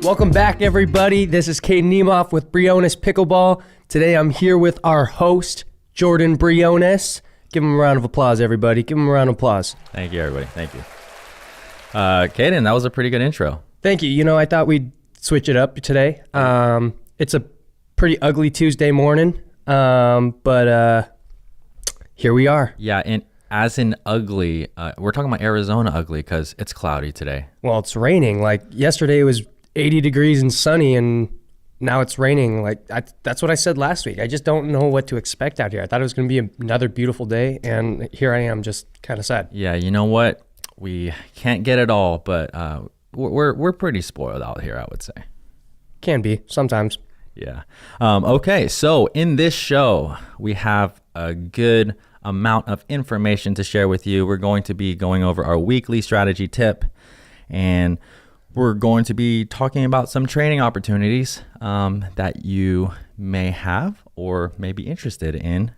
Welcome back, everybody. This is Caden with Briones Pickleball. Today I'm here with our host, Jordan Briones. Give him a round of applause, everybody. Give him a round of applause. Thank you, everybody. Thank you. Caden, that was a pretty good intro. Thank you. You know, I thought we'd switch it up today. It's a pretty ugly Tuesday morning, but here we are. Yeah, and as in ugly, we're talking about Arizona ugly because it's cloudy today. Well, it's raining. Like yesterday it was 80 degrees and sunny, and now it's raining. Like that's what I said last week. I just don't know what to expect out here. I thought it was going to be another beautiful day, and here I am, just kind of sad. Yeah, you know what? We can't get it all, but we're pretty spoiled out here, I would say. Can be sometimes. Yeah. Okay, so in this show, we have a good amount of information to share with you. We're going to be going over our weekly strategy tip, and we're going to be talking about some training opportunities that you may have or may be interested in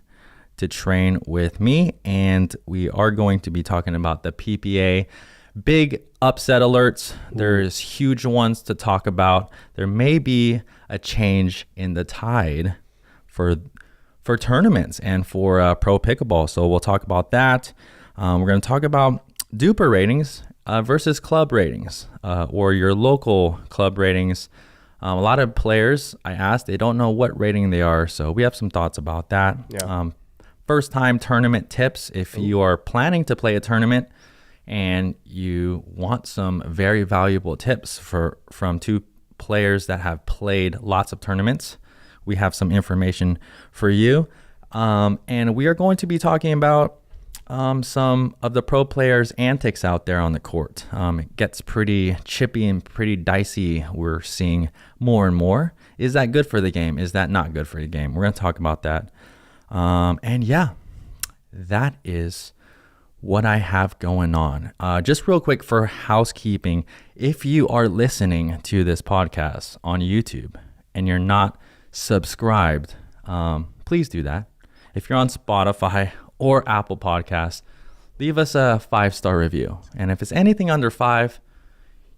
to train with me. And we are going to be talking about the PPA big upset alerts. There's huge ones to talk about. There may be a change in the tide for tournaments and for pro pickleball. So we'll talk about that. We're going to talk about DUPR ratings versus club ratings or your local club ratings. A lot of players, I asked, they don't know what rating they are. So we have some thoughts about that. Yeah. First time tournament tips. If you are planning to play a tournament and you want some very valuable tips from two players that have played lots of tournaments, we have some information for you. And we are going to be talking about some of the pro players' antics out there on the court. It gets pretty chippy and pretty dicey. We're seeing more and more. Is that good for the game? Is that not good for the game? We're going to talk about that. And yeah, that is what I have going on. Just real quick for housekeeping, if you are listening to this podcast on YouTube and you're not subscribed, please do that. If you're on Spotify or Apple Podcasts, leave us a 5-star review. And if it's anything under 5,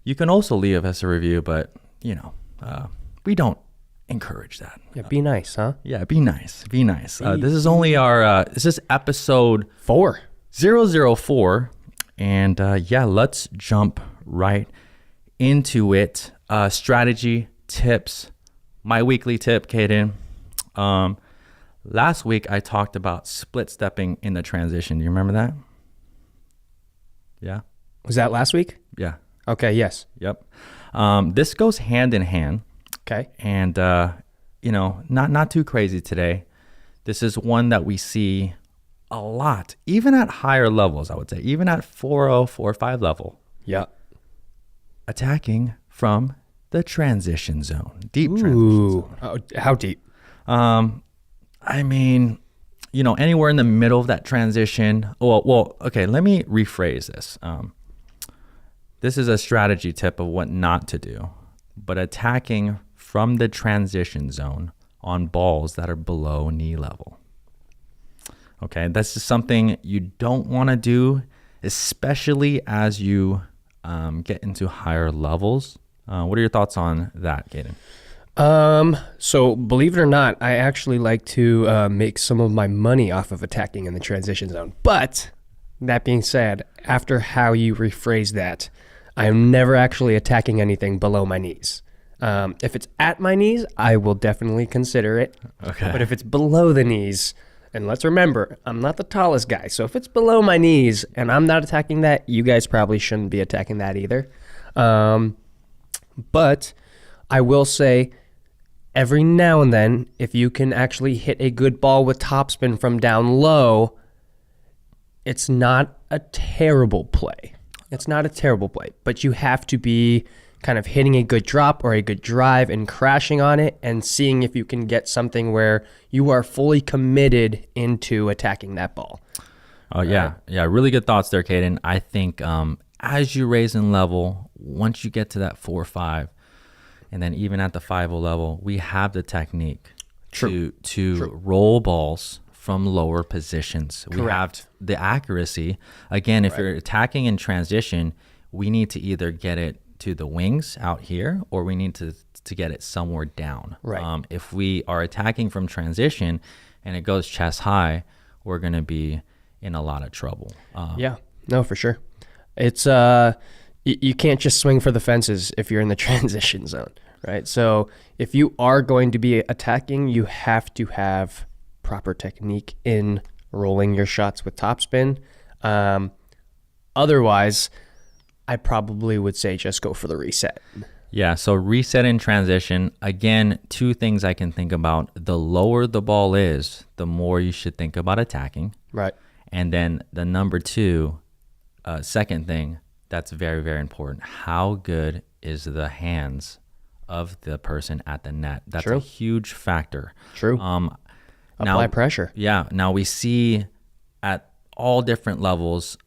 you can also leave us a review, but we don't encourage that. Yeah, be nice, huh? Yeah, be nice. Be nice. This is only our this is episode 004. And let's jump right into it. Strategy tips. My weekly tip, Caden. Last week I talked about split stepping in the transition. Do you remember that? Yeah. Was that last week? Yeah. Okay, yes. Yep. This goes hand in hand. Okay. And not too crazy today. This is one that we see a lot, even at higher levels, I would say, even at 4.0, 4.5 level. Yeah. Attacking from the transition zone, deep transition zone. Oh, how deep? I mean, anywhere in the middle of that transition. Well, okay, let me rephrase this. This is a strategy tip of what not to do, but attacking from the transition zone on balls that are below knee level. Okay, that's just something you don't want to do, especially as you get into higher levels. What are your thoughts on that, Caden? So believe it or not, I actually like to make some of my money off of attacking in the transition zone. But that being said, after how you rephrase that, I am never actually attacking anything below my knees. If it's at my knees, I will definitely consider it. Okay. But if it's below the knees, and let's remember, I'm not the tallest guy. So if it's below my knees and I'm not attacking that, you guys probably shouldn't be attacking that either. But I will say, every now and then, if you can actually hit a good ball with topspin from down low, it's not a terrible play. It's not a terrible play, but you have to be kind of hitting a good drop or a good drive and crashing on it and seeing if you can get something where you are fully committed into attacking that ball. Oh, yeah. Yeah, really good thoughts there, Caden. I think as you raise in level, once you get to that 4-5, and then even at the 5-0 level, we have the technique to roll balls from lower positions. Correct. We have the accuracy. Again, if you're attacking in transition, we need to either get it to the wings out here, or we need to get it somewhere down. Right. If we are attacking from transition and it goes chest high, we're going to be in a lot of trouble. Yeah, no, for sure. It's you can't just swing for the fences if you're in the transition zone, right? So if you are going to be attacking, you have to have proper technique in rolling your shots with topspin. Otherwise, I probably would say just go for the reset. Yeah, so reset in transition. Again, two things I can think about. The lower the ball is, the more you should think about attacking. Right. And then the number two, second thing that's very, very important. How good is the hands of the person at the net? That's True. a huge factor. True. Apply pressure. Yeah. Now we see at all different levels,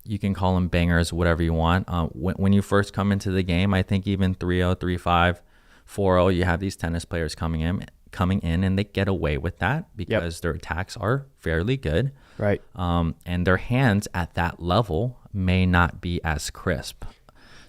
you can call them bangers, whatever you want. When you first come into the game, I think even 3-0, 3-5, 4-0, you have these tennis players coming in and they get away with that because their attacks are fairly good. Right. And their hands at that level may not be as crisp.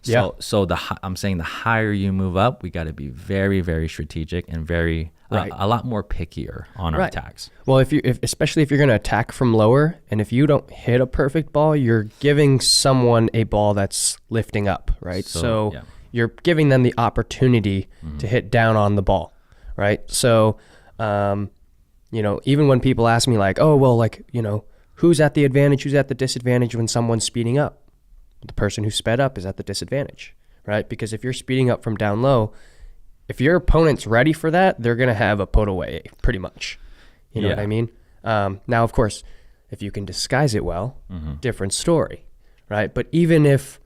Yeah. So I'm saying the higher you move up, we got to be very, very strategic and very a lot more pickier on our attacks. Well, especially if you're going to attack from lower, and if you don't hit a perfect ball, you're giving someone a ball that's lifting up, right? So you're giving them the opportunity to hit down on the ball, right? So, even when people ask me like, oh, well, like, who's at the advantage, who's at the disadvantage when someone's speeding up? The person who sped up is at the disadvantage, right? Because if you're speeding up from down low, if your opponent's ready for that, they're going to have a put away pretty much. You know what I mean? Now, of course, if you can disguise it well, different story, right? But even if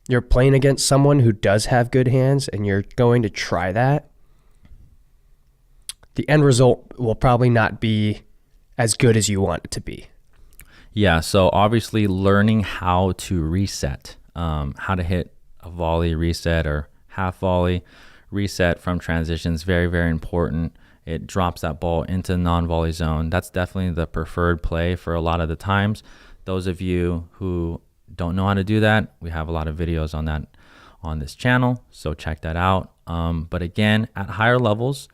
you're playing against someone who does have good hands and you're going to try that, the end result will probably not be as good as you want it to be. Yeah, so obviously learning how to reset, how to hit a volley reset or half volley reset from transition is very, very important. It drops that ball into the non-volley zone. That's definitely the preferred play for a lot of the times. Those of you who don't know how to do that, we have a lot of videos on that on this channel, so check that out. But again, at higher levels,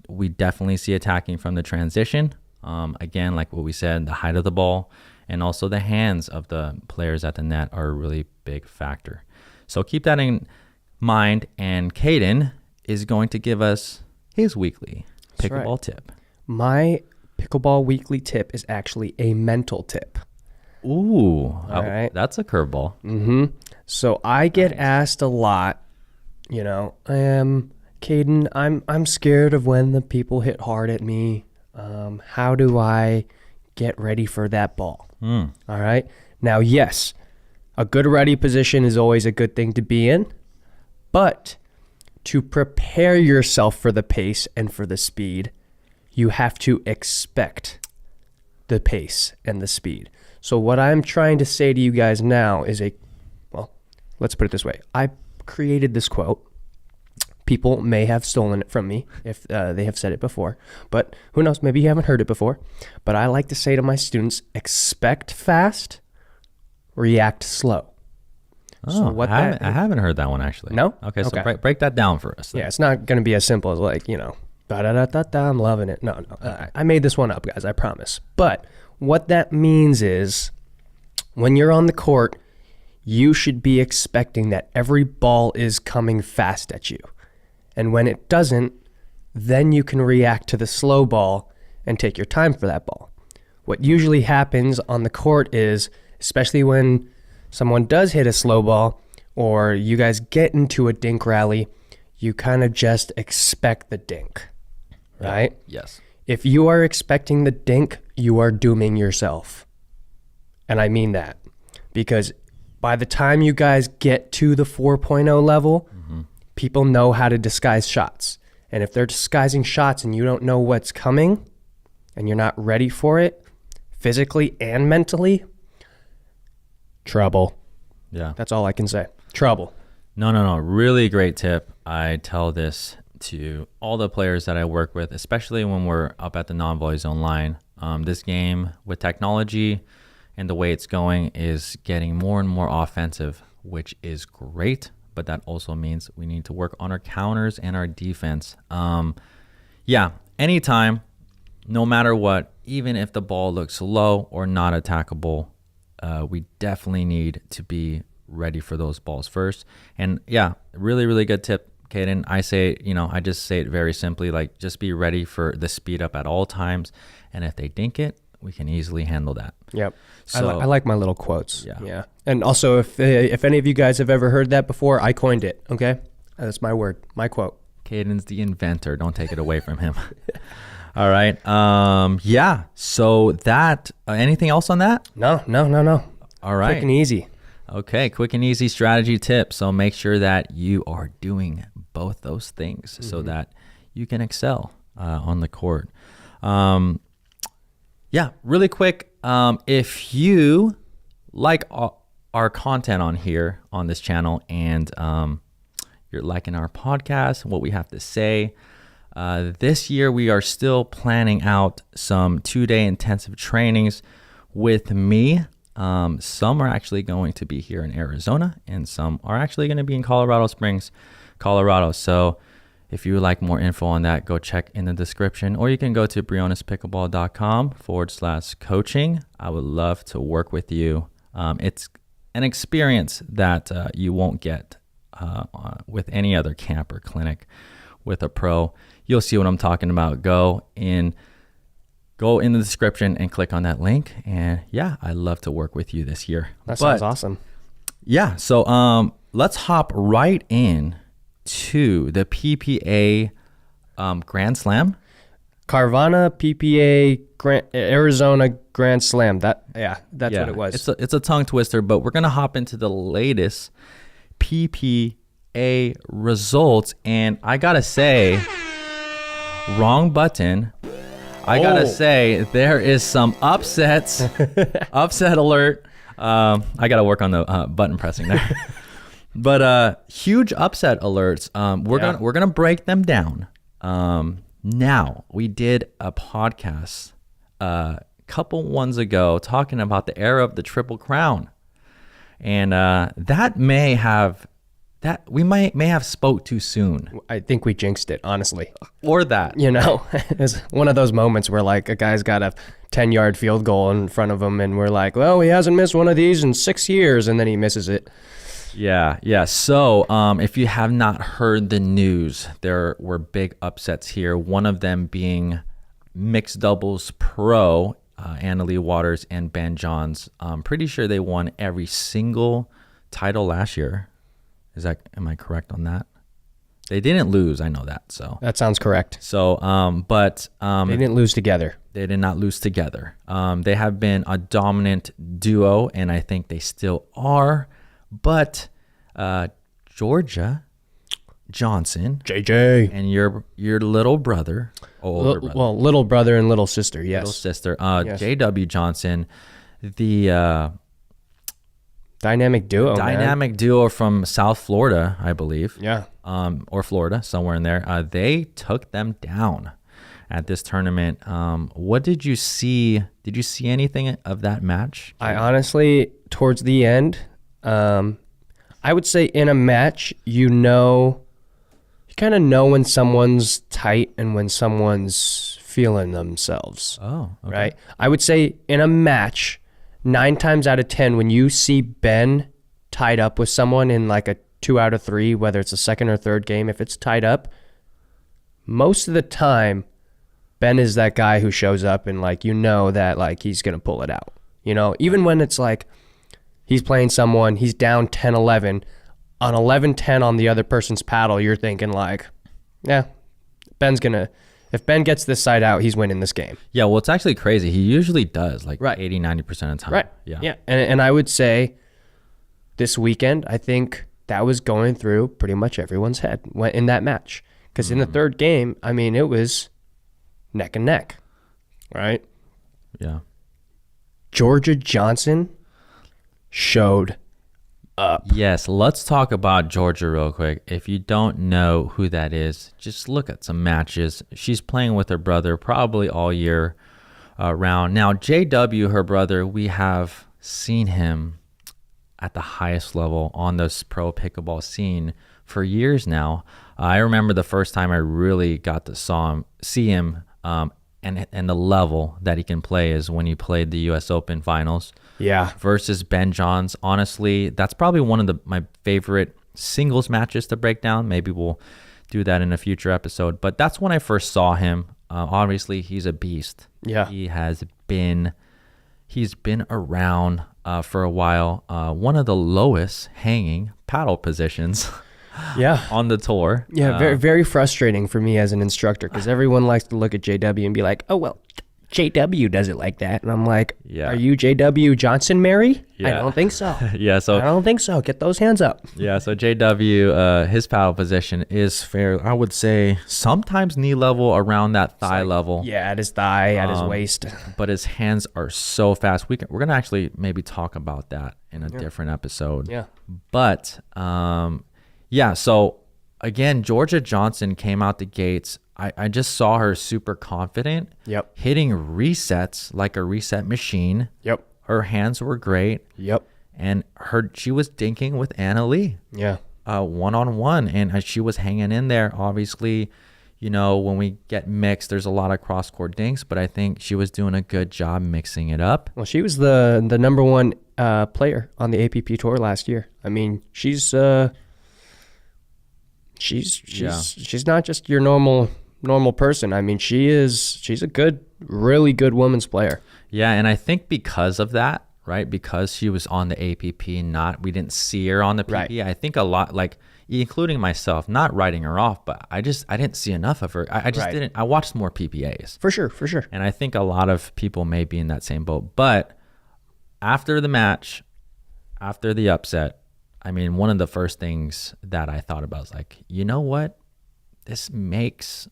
we definitely see attacking from the transition. Again, like what we said, the height of the ball and also the hands of the players at the net are a really big factor. So keep that in mind. And Caden is going to give us his weekly pickleball tip. My pickleball weekly tip is actually a mental tip. Ooh, right. That's a curveball. Mm-hmm. So I get asked a lot, Caden, I'm scared of when the people hit hard at me. How do I get ready for that ball? All right. Now, yes, a good ready position is always a good thing to be in, but to prepare yourself for the pace and for the speed, you have to expect the pace and the speed. So what I'm trying to say to you guys now is let's put it this way. I created this quote. People may have stolen it from me if they have said it before, but who knows? Maybe you haven't heard it before. But I like to say to my students, expect fast, react slow. Oh, so I haven't heard that one actually. No? Okay, so break that down for us then. Yeah, it's not going to be as simple as like, da-da-da-da-da, I'm loving it. No. I made this one up, guys, I promise. But what that means is when you're on the court, you should be expecting that every ball is coming fast at you. And when it doesn't, then you can react to the slow ball and take your time for that ball. What usually happens on the court is, especially when someone does hit a slow ball or you guys get into a dink rally, you kind of just expect the dink, right? Yes. If you are expecting the dink, you are dooming yourself. And I mean that because by the time you guys get to the 4.0 level, people know how to disguise shots. And if they're disguising shots and you don't know what's coming and you're not ready for it physically and mentally, trouble. Yeah. That's all I can say. Trouble. No. Really great tip. I tell this to all the players that I work with, especially when we're up at the non-volley zone line. This game with technology and the way it's going is getting more and more offensive which is great, but that also means we need to work on our counters and our defense. Anytime, no matter what, even if the ball looks low or not attackable, we definitely need to be ready for those balls first. And yeah, really, really good tip, Caden. I just say it very simply, like just be ready for the speed up at all times. And if they dink it, we can easily handle that. Yep. So I like my little quotes. Yeah. And also, if any of you guys have ever heard that before, I coined it. Okay, that's my word, my quote. Caden's the inventor. Don't take it away from him. All right. So that. Anything else on that? No. All right. Quick and easy. Okay, quick and easy strategy tip. So make sure that you are doing both those things so that you can excel on the court. Really quick. If you like our content on here on this channel and you're liking our podcast, what we have to say, this year we are still planning out some 2-day intensive trainings with me. Some are actually going to be here in Arizona and some are actually going to be in Colorado Springs, Colorado. So if you would like more info on that, go check in the description, or you can go to brionespickleball.com/coaching. I would love to work with you. It's an experience that you won't get with any other camp or clinic with a pro. You'll see what I'm talking about. Go in the description and click on that link. And I'd love to work with you this year. That sounds awesome. Yeah. So let's hop right in to the PPA Grand Slam. Carvana PPA Arizona Grand Slam. That's what it was. It's a tongue twister, but we're gonna hop into the latest PPA results, and I gotta say, wrong button. I gotta say there is some upsets. Upset alert. I gotta work on the button pressing there. But huge upset alerts. We're gonna break them down. Now, we did a podcast a couple ones ago talking about the era of the Triple Crown, and we may have spoke too soon. I think we jinxed it, honestly. Or that. It's one of those moments where like a guy's got a 10-yard field goal in front of him and we're like, well, he hasn't missed one of these in 6 years, and then he misses it. Yeah. So if you have not heard the news, there were big upsets here. One of them being mixed doubles pro, Annalie Waters and Ben Johns. I'm pretty sure they won every single title last year. Am I correct on that? They didn't lose. I know that. So that sounds correct. So, they didn't lose together. They did not lose together. They have been a dominant duo, and I think they still are. But Jorja Johnson, JJ, and your little brother, older brother. Well, little brother and little sister, yes. Little sister, yes. JW Johnson, the dynamic duo from South Florida, I believe. Yeah. Or Florida, somewhere in there. They took them down at this tournament. What did you see? Did you see anything of that match? I honestly, towards the end, I would say in a match, you kind of know when someone's tight and when someone's feeling themselves. Oh, okay. Right? I would say in a match, 9 times out of 10, when you see Ben tied up with someone in like a 2 out of 3, whether it's a second or third game, if it's tied up, most of the time, Ben is that guy who shows up and like, that like he's going to pull it out. Even when it's like, he's playing someone, he's down 10-11. On 11-10 on the other person's paddle, you're thinking like, if Ben gets this side out, he's winning this game. Yeah, well, it's actually crazy. He usually does, like 80, 90% of the time. Right. Yeah. And I would say this weekend, I think that was going through pretty much everyone's head in that match. Because in the third game, I mean, it was neck and neck, right? Yeah. Jorja Johnson showed up. Yes, let's talk about Jorja real quick. If you don't know who that is, just look at some matches. She's playing with her brother probably all year round. Now, JW, her brother, we have seen him at the highest level on this pro pickleball scene for years now. I remember the first time I really got to see him, and the level that he can play is when he played the U.S. Open finals. Yeah. Versus Ben Johns. Honestly, that's probably one of my favorite singles matches to break down. Maybe we'll do that in a future episode. But that's when I first saw him. Obviously, he's a beast. Yeah. He's been around for a while. One of the lowest hanging paddle positions. Yeah. On the tour. Yeah, very, very frustrating for me as an instructor because everyone likes to look at JW and be like, oh, well, JW does it like that. And I'm like, are you JW Johnson, Mary? Yeah. I don't think so. Yeah, so I don't think so. Get those hands up. Yeah, so JW, his paddle position is fair. I would say sometimes knee level, around that thigh level. Yeah, at his thigh, at his waist. But his hands are so fast. We're going to actually maybe talk about that in a different episode. Yeah. But, yeah, so again, Jorja Johnson came out the gates. I just saw her super confident. Yep. Hitting resets like a reset machine. Yep. Her hands were great. Yep. And she was dinking with Anna Lee. Yeah. One-on-one. And she was hanging in there. Obviously, when we get mixed, there's a lot of cross-court dinks, but I think she was doing a good job mixing it up. Well, she was the number one player on the APP tour last year. I mean, she's not just your normal person. I mean, she's a really good women's player. Yeah, and I think because of that, right? Because she was on the APP, we didn't see her on the PP. Right. I think a lot, like including myself, not writing her off, but I didn't see enough of her. I just didn't. I watched more PPAs. For sure. And I think a lot of people may be in that same boat. But after the match, after the upset, I mean, one of the first things that I thought about was like, you know what? This makes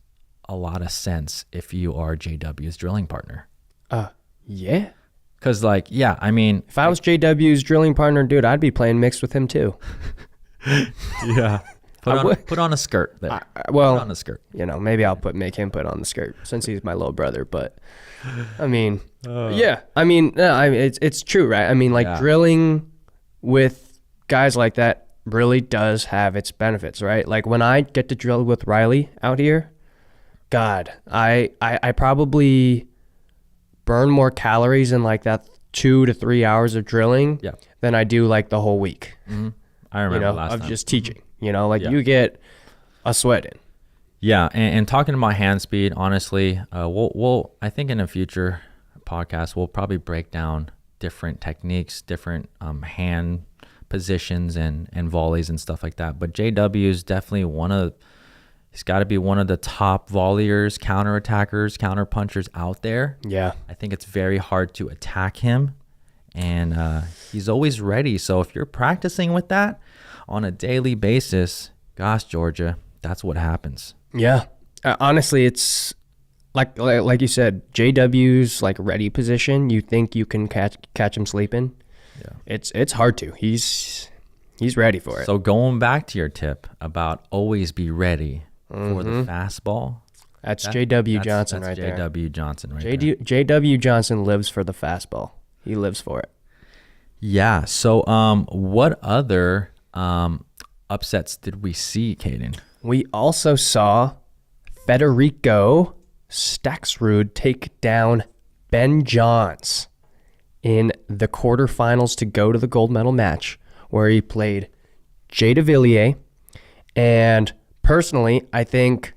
a lot of sense if you are JW's drilling partner. Yeah. Because, I mean... If I was JW's drilling partner, dude, I'd be playing mixed with him, too. Yeah. Put on a skirt there. Put on a skirt. Maybe I'll make him put on the skirt since he's my little brother. But, I mean, yeah. I mean, it's true, right? I mean, drilling with guys like that really does have its benefits, right? Like, when I get to drill with Riley out here, God, I probably burn more calories in like that 2 to 3 hours of drilling than I do like the whole week. Mm-hmm. I remember last time. Of just teaching, you get a sweat in. Yeah. And talking about hand speed, honestly, we'll I think in a future podcast, we'll probably break down different techniques, different hand positions and volleys and stuff like that. But JW is definitely he's got to be one of the top volleyers, counterattackers, counterpunchers out there. Yeah. I think it's very hard to attack him, and he's always ready. So if you're practicing with that on a daily basis, gosh, Jorja, that's what happens. Yeah. Honestly, it's like you said, JW's like ready position. You think you can catch him sleeping. Yeah. It's hard to. He's ready for it. So going back to your tip about always be ready for the fastball. That's JW Johnson right there. JW Johnson right there. JW Johnson lives for the fastball. He lives for it. Yeah. So what other upsets did we see, Caden? We also saw Federico Staksrud take down Ben Johns in the quarterfinals to go to the gold medal match, where he played Jay DeVilliers. And personally, I think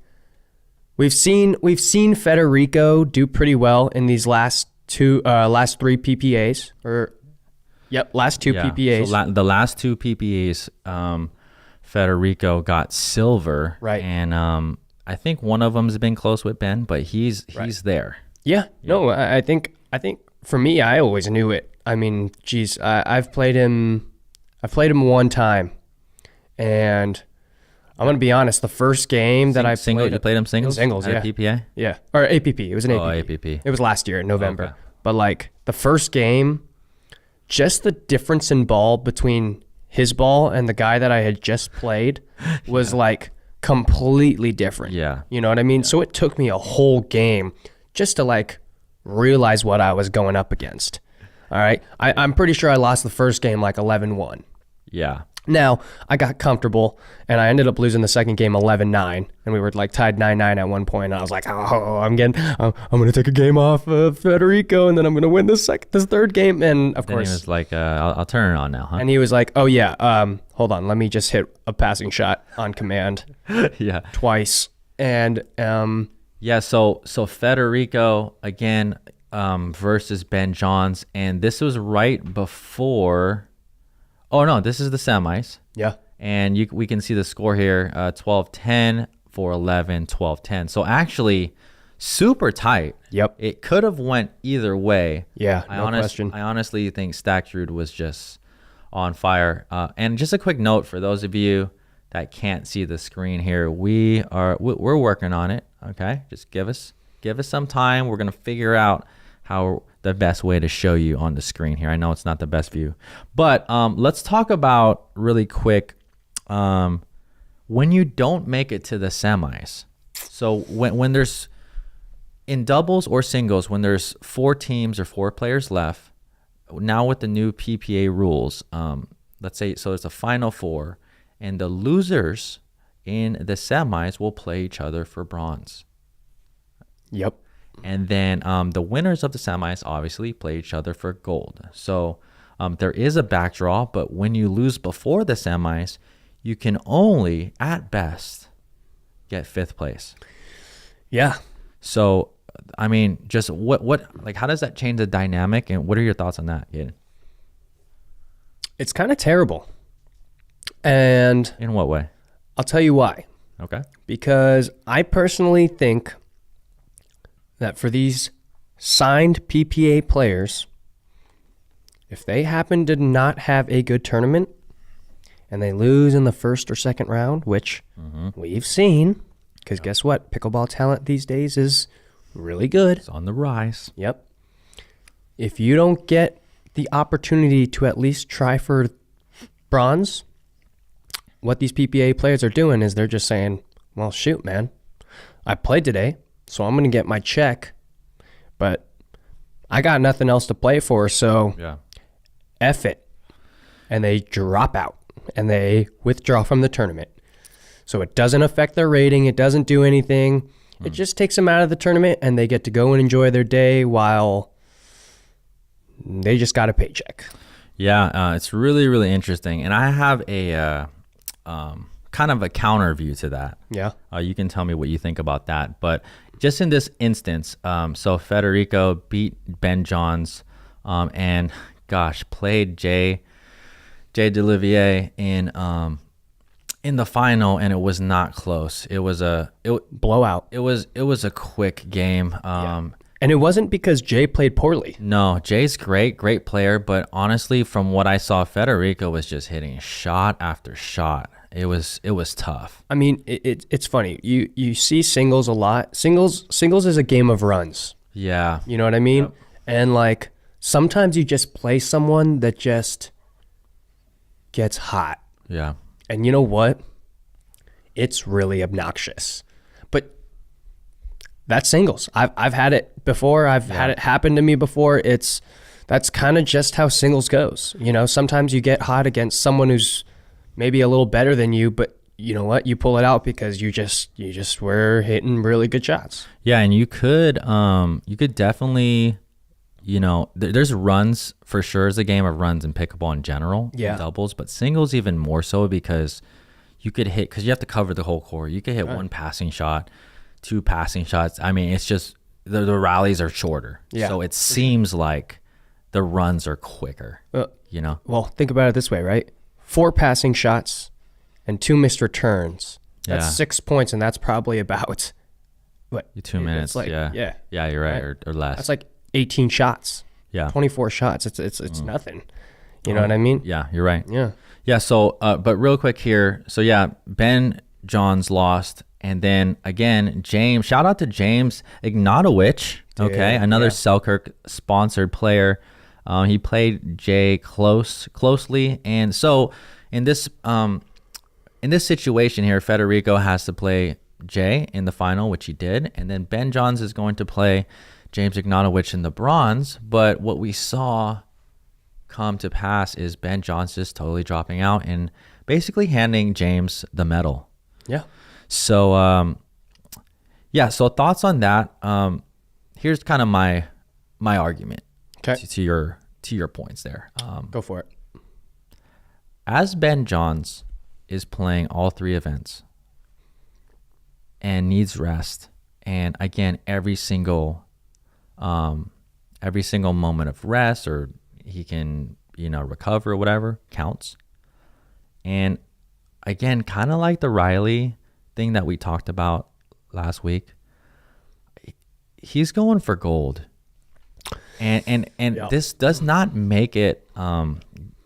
we've seen Federico do pretty well in these last three PPAs. Last two PPAs. So the last two PPAs, Federico got silver. Right. And I think one of them's been close with Ben, but he's there. Yeah. No, I think for me, I always knew it. I mean, geez, I've played him one time, and I'm gonna be honest. The first game that I played, you played him singles, at yeah. PPA, yeah, or APP. It was an APP. Oh, APP. It was last year in November. Okay. But like the first game, just the difference in ball between his ball and the guy that I had just played was like completely different. Yeah, you know what I mean. Yeah. So it took me a whole game just to like realize what I was going up against. All right. I'm pretty sure I lost the first game like 11-1. Yeah. Now, I got comfortable, and I ended up losing the second game 11-9, and we were like tied 9-9 at one point, and I was like, I'm going to take a game off of Federico, and then I'm going to win this third game, and of course. He was like, I'll turn it on now, huh? And he was like, oh yeah, hold on, let me just hit a passing shot on command. Yeah. Twice. And yeah, so Federico, again, versus Ben Johns, and this was right before... Oh, no, this is the semis. Yeah. And we can see the score here, 12-10, 4-11, 12-10. So actually, super tight. Yep. It could have went either way. Yeah, question. I honestly think Stackrude was just on fire. And just a quick note for those of you that can't see the screen here, we're working on it, okay? Just give us some time. We're going to figure out how the best way to show you on the screen here. I know it's not the best view, but let's talk about really quick when you don't make it to the semis. So when there's in doubles or singles, when there's 4 teams or 4 players left, now with the new PPA rules, let's say, so it's a final 4, and the losers in the semis will play each other for bronze. Yep. And then the winners of the semis obviously play each other for gold. So there is a back draw, but when you lose before the semis, you can only, at best, get 5th place. Yeah. So, I mean, just like, how does that change the dynamic? And what are your thoughts on that, Caden? It's kind of terrible. And in what way? I'll tell you why. Okay. Because I personally think that for these signed PPA players, if they happen to not have a good tournament and they lose in the first or second round, which we've seen, because guess what? Pickleball talent these days is really good. It's on the rise. Yep. If you don't get the opportunity to at least try for bronze, what these PPA players are doing is they're just saying, well, shoot, man, I played today, so I'm going to get my check, but I got nothing else to play for, so F it. And they drop out, and they withdraw from the tournament. So it doesn't affect their rating. It doesn't do anything. It just takes them out of the tournament, and they get to go and enjoy their day while they just got a paycheck. Yeah, it's really, really interesting. And I have a kind of a counter view to that. Yeah. You can tell me what you think about that. But just in this instance, so Federico beat Ben Johns and, gosh, played Jay Delivier in the final, and it was not close. It was a blowout. It was a quick game. And it wasn't because Jay played poorly. No, Jay's great player, but honestly, from what I saw, Federico was just hitting shot after shot. It was tough. I mean, it's funny. You see singles a lot. Singles is a game of runs. Yeah. You know what I mean? Yep. And like sometimes you just play someone that just gets hot. Yeah. And you know what? It's really obnoxious. But that's singles. I've had it before. I've had it happen to me before. That's kind of just how singles goes. You know, sometimes you get hot against someone who's maybe a little better than you, but you know what? You pull it out because you just were hitting really good shots. Yeah, and you could definitely, you know, there's runs for sure. It's a game of runs in pickleball in general, in doubles, but singles even more so because you could hit, because you have to cover the whole court. You could hit one passing shot, 2 passing shots. I mean, it's just the rallies are shorter. Yeah. So it seems like the runs are quicker, you know? Well, think about it this way, right? 4 passing shots and 2 missed returns. That's 6 points, and that's probably about, what? 2 minutes, like, yeah, you're right, or less. That's like 18 shots. Yeah. 24 shots. It's nothing. You know what I mean? Yeah, you're right. Yeah. Yeah, so, but real quick here. So, yeah, Ben Johns lost. And then, again, James, shout out to James Ignatowicz, okay? Another Selkirk-sponsored player. He played Jay closely. And so, in this situation here, Federico has to play Jay in the final, which he did. And then Ben Johns is going to play James Ignatowicz in the bronze. But what we saw come to pass is Ben Johnson just totally dropping out and basically handing James the medal. Yeah. So, so thoughts on that. Here's kind of my argument to your points there. Go for it. As Ben Johns is playing all 3 events and needs rest, and again, every single moment of rest, or he can, recover or whatever, counts. And again, kind of like the Riley thing that we talked about last week, he's going for gold. And this does not make it,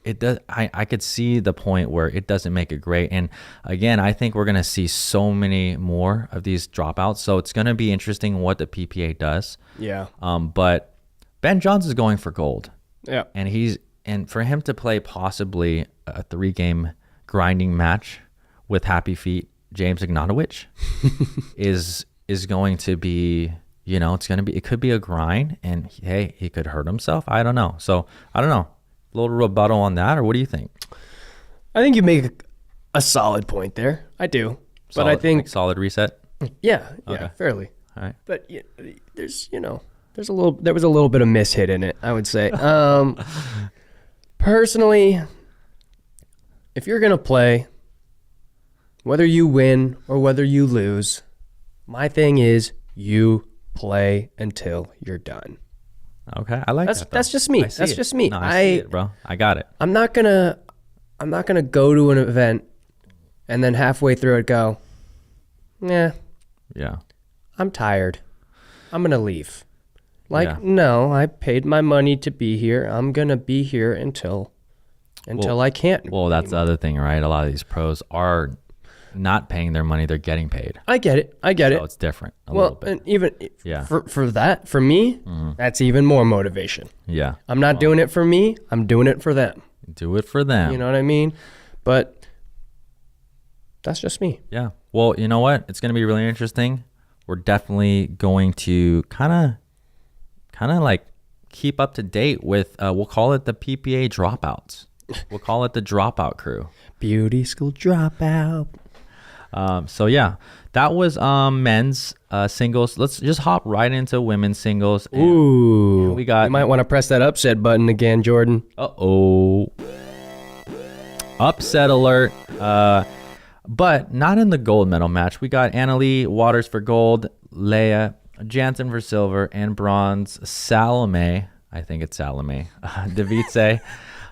it does. I could see the point where it doesn't make it great. And again, I think we're going to see so many more of these dropouts. So it's going to be interesting what the PPA does. Yeah. But Ben Johns is going for gold. Yeah. And for him to play possibly a 3-game grinding match with Happy Feet James Ignatowicz is going to be, it could be a grind, and hey, he could hurt himself. I don't know. So I don't know. A little rebuttal on that, or what do you think? I think you make a solid point there. I do. But I think solid reset. Yeah, Okay. fairly. All right. But there was a little bit of mishit in it, I would say. Personally, if you're gonna play, whether you win or whether you lose, my thing is you play until you're done. Okay, I like that. That's just me. I see That's it. just me. No, I see it, bro. I got it. I'm not gonna go to an event and then halfway through it go, yeah, I'm tired. I'm gonna leave. No, I paid my money to be here. I'm gonna be here until I can't. Well, that's the other thing, right? A lot of these pros are not paying their money; they're getting paid. I get it. So it's different a little bit. And even for me, Mm-hmm. that's even more motivation. Yeah, I'm not doing it for me. I'm doing it for them. do it for them. You know what I mean? But that's just me. Yeah. Well, you know what? It's going to be really interesting. We're definitely going to kind of like keep up to date with, we'll call it the PPA dropouts. We'll call it the dropout crew. Beauty school dropout. So yeah, that was men's singles. Let's just hop right into women's singles. Ooh. We might want to press that upset button again, Jordan. Uh-oh. Upset alert. But not in the gold medal match. We got Annalie Waters for gold, Leah Jansen for silver, and bronze Salome. I think it's Salome. Davice,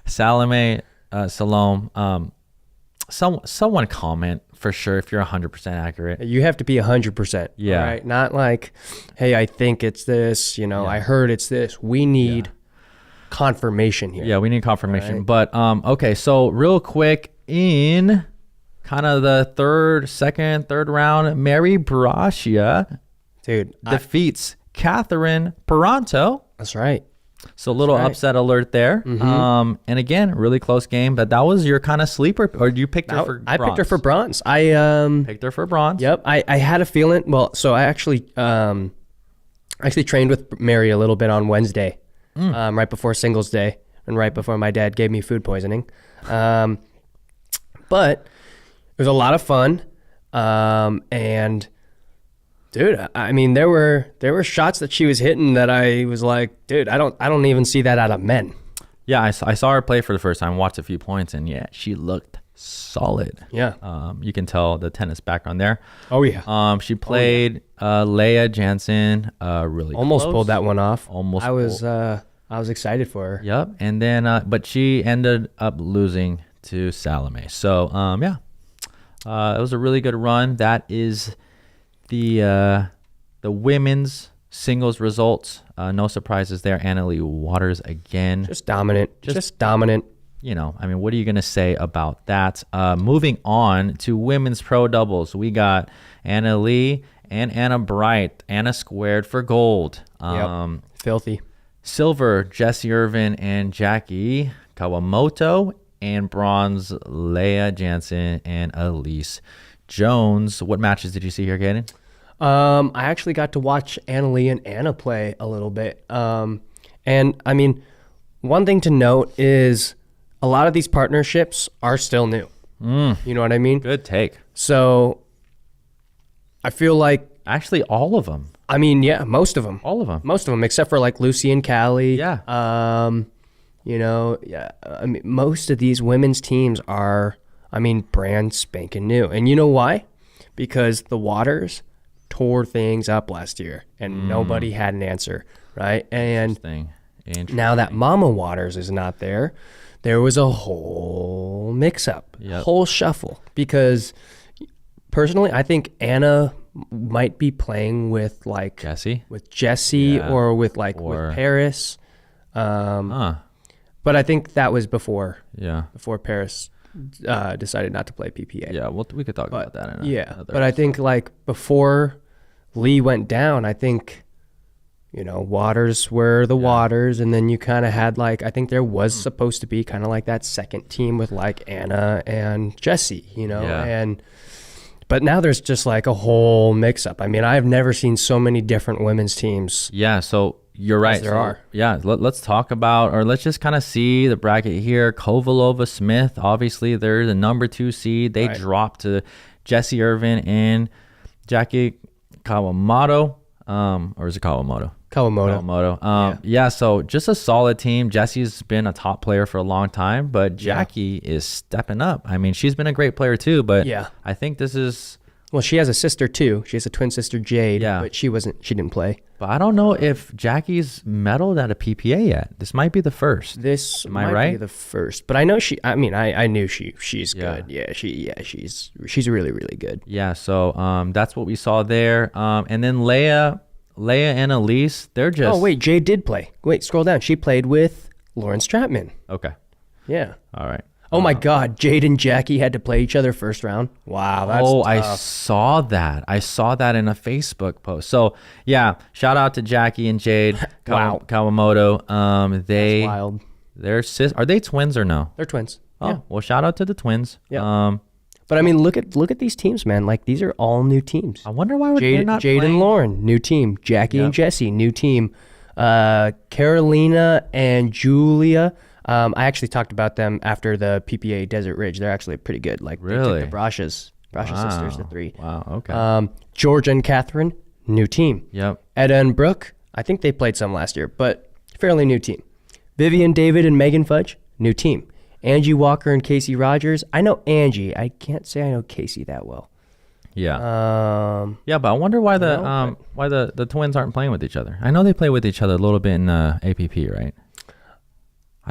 Salome, Salome. Someone comment for sure if you're 100% accurate. You have to be 100%. Yeah. Right? Not like, hey, I think it's this. I heard it's this. We need confirmation here. Yeah, we need confirmation. Right. But okay, so real quick in kind of the third round, Mary Brascia defeats Catherine Peranto. That's right. So a little upset alert there. Mm-hmm. And again, really close game, but that was your kind of sleeper, or you picked her for bronze? I picked her for bronze. I picked her for bronze. Yep. I had a feeling. Well, so I actually trained with Mary a little bit on Wednesday, right before Singles Day and right before my dad gave me food poisoning. But it was a lot of fun. And dude, I mean, there were shots that she was hitting that I was like, dude, I don't even see that out of men. Yeah, I saw her play for the first time, watched a few points, and yeah, she looked solid. Yeah. You can tell the tennis background there. Oh yeah. She played Leah Jansen really almost close. Pulled that one off. Almost. I was excited for her. Yep. And then but she ended up losing to Salome. So it was a really good run. That is the women's singles results. No surprises there. Annalie Waters again. Just dominant. Just dominant. I mean, what are you going to say about that? Moving on to women's pro doubles. We got Anna Lee and Anna Bright. Anna squared for gold. Filthy. Silver, Jessie Irvin and Jackie Kawamoto. And bronze, Leah Jansen and Elise Jones. What matches did you see here, Caden? I actually got to watch Annalie and Anna play a little bit. And I mean, one thing to note is a lot of these partnerships are still new. You know what I mean? Good take. So I feel like, Actually, all of them. I mean, yeah, most of them. All of them. Most of them, except for like Lucy and Callie. Yeah. You know, yeah. I mean, most of these women's teams are, I mean, brand spanking new. And you know why? Because the Waters tore things up last year and nobody had an answer, right? And Interesting. now that Mama Waters is not there, there was a whole mix-up, whole shuffle. Because personally, I think Anna might be playing with like Jesse? with Jesse or with like with Paris. But I think that was before Paris decided not to play PPA. Yeah, we could talk about that. But I think like before Lee went down, I think, you know, Waters were the Waters, and then you kind of had like, I think there was supposed to be kind of like that second team with like Anna and Jesse, you know, but now there's just like a whole mix-up. I mean, I've never seen so many different women's teams. Yeah, so you're right. There are. Yeah, let's talk about, or let's just kind of see the bracket here. Kovalova Smith, obviously, they're the number 2 seed. They dropped to Jessie Irvin and Jackie Kawamoto. Or is it Kawamoto? Kawamoto. Yeah, so just a solid team. Jessie's been a top player for a long time, but Jackie is stepping up. I mean, she's been a great player too, but I think this is... Well, she has a sister too. She has a twin sister, Jade, but she didn't play. But I don't know if Jackie's medaled at a PPA yet. This might be the first. Am I right? Be the first. But I know I knew she's good. Yeah, she's really, really good. Yeah, so that's what we saw there. And then Leia and Elise, they're just... Oh, wait, Jade did play. Wait, scroll down. She played with Lauren Stratman. Okay. Yeah. All right. Oh, my God. Jade and Jackie had to play each other first round. Wow, that's tough. I saw that. I saw that in a Facebook post. So, yeah, shout out to Jackie and Jade Kawamoto. That's wild. Are they twins or no? They're twins. Oh, well, shout out to the twins. Yeah. But I mean, look at these teams, man. Like, these are all new teams. I wonder why they're not Jade playing. and Lauren, new team. Jackie and Jesse, new team. Carolina and Julia. I actually talked about them after the PPA Desert Ridge. They're actually pretty good. Like, really? They took the Brasha's sisters, the 3. Wow, okay. Jorja and Catherine, new team. Yep. Etta and Brooke, I think they played some last year, but fairly new team. Vivian David and Megan Fudge, new team. Angie Walker and Casey Rogers. I know Angie. I can't say I know Casey that well. Yeah. But I wonder why the twins aren't playing with each other. I know they play with each other a little bit in APP, right?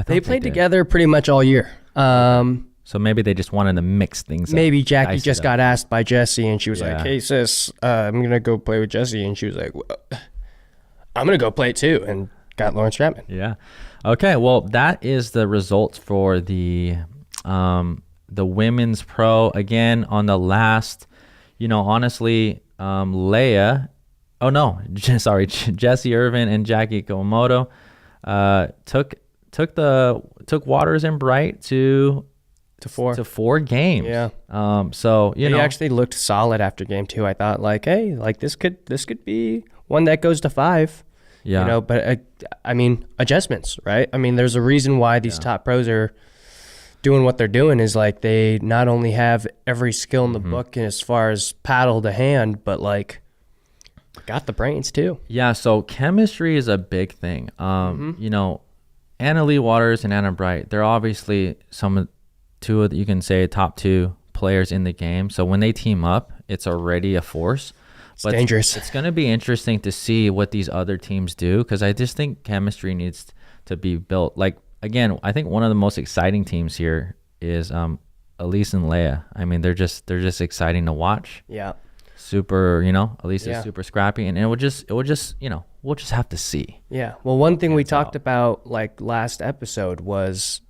They played together pretty much all year. So maybe they just wanted to mix things up. Maybe Jackie just got asked by Jessie, and she was like, "Hey sis, I'm going to go play with Jessie." And she was like, well, "I'm going to go play too," and got Lauren Stratman. Yeah. Okay, well, that is the results for the women's pro. Again, on the last, honestly, Leia, Jessie Irvin and Jackie Kawamoto took Waters and Bright to 4 games. Yeah. So they actually looked solid after game 2. I thought like, hey, like this could be one that goes to 5. Yeah. But I mean, adjustments, right? I mean, there's a reason why these top pros are doing what they're doing, is like they not only have every skill in the book as far as paddle to hand, but like got the brains too. Yeah. So chemistry is a big thing. Anna Lee Waters and Anna Bright, they're obviously two of, you can say, top 2 players in the game. So when they team up, it's already a force. It's dangerous. It's going to be interesting to see what these other teams do, because I just think chemistry needs to be built. Like, again, I think one of the most exciting teams here is Elise and Leia. I mean, they're just exciting to watch. Yeah. Super, Elise is super scrappy, and we'll just we'll just have to see. Yeah. Well, one thing we talked about like last episode was,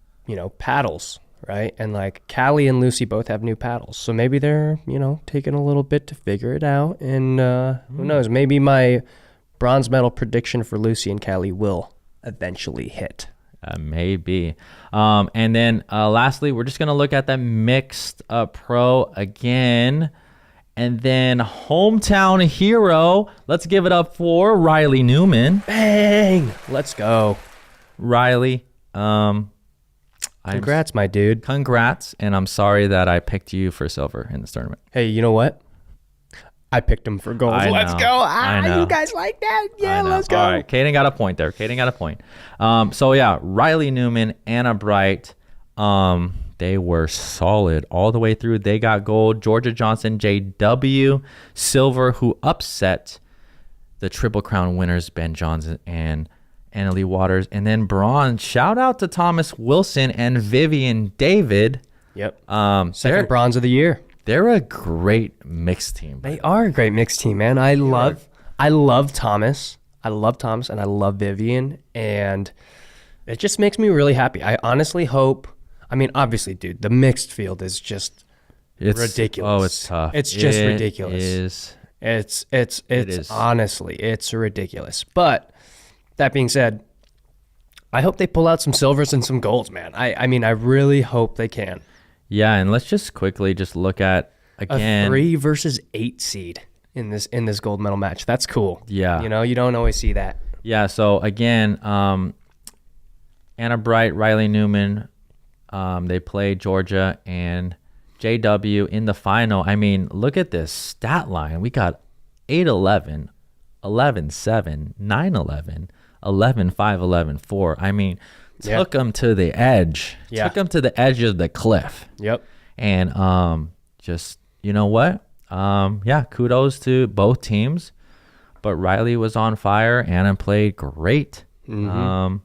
paddles, right? And like Callie and Lucy both have new paddles. So maybe they're, taking a little bit to figure it out. And who knows, maybe my bronze medal prediction for Lucy and Callie will eventually hit. Maybe. And then lastly, we're just going to look at the mixed pro again. And then hometown hero, let's give it up for Riley Newman. Bang! Let's go. Riley, Congrats, my dude. Congrats, and I'm sorry that I picked you for silver in this tournament. Hey, you know what? I picked him for gold. Let's go. You guys like that? Yeah, let's go. All right, Caden got a point there. So yeah, Riley Newman, Anna Bright, they were solid all the way through. They got gold. Jorja Johnson, JW, silver, who upset the Triple Crown winners, Ben Johnson and Annalie Waters. And then bronze, shout out to Thomas Wilson and Vivian David. Yep. Second bronze of the year. They're a great mixed team. They are a great mixed team, man. I love Thomas. I love Thomas and I love Vivian. And it just makes me really happy. I honestly hope, I mean, obviously, dude, the mixed field is just ridiculous. Oh, it's tough. It's just ridiculous. It is. Honestly, it's ridiculous. But that being said, I hope they pull out some silvers and some golds, man. I mean, I really hope they can. Yeah, and let's just quickly just look at, again, a 3 versus 8 seed in this gold medal match. That's cool. Yeah. You know, you don't always see that. Yeah, so again, Anna Bright, Riley Newman, they played Jorja and JW in the final. I mean, look at this stat line. We got 8-11, 11-7, 9-11, 11-5, 11-4. I mean, took them to the edge. Yeah. Took them to the edge of the cliff. Yep. And just, you know what? Yeah, kudos to both teams. But Riley was on fire. Anna played great. Mm-hmm.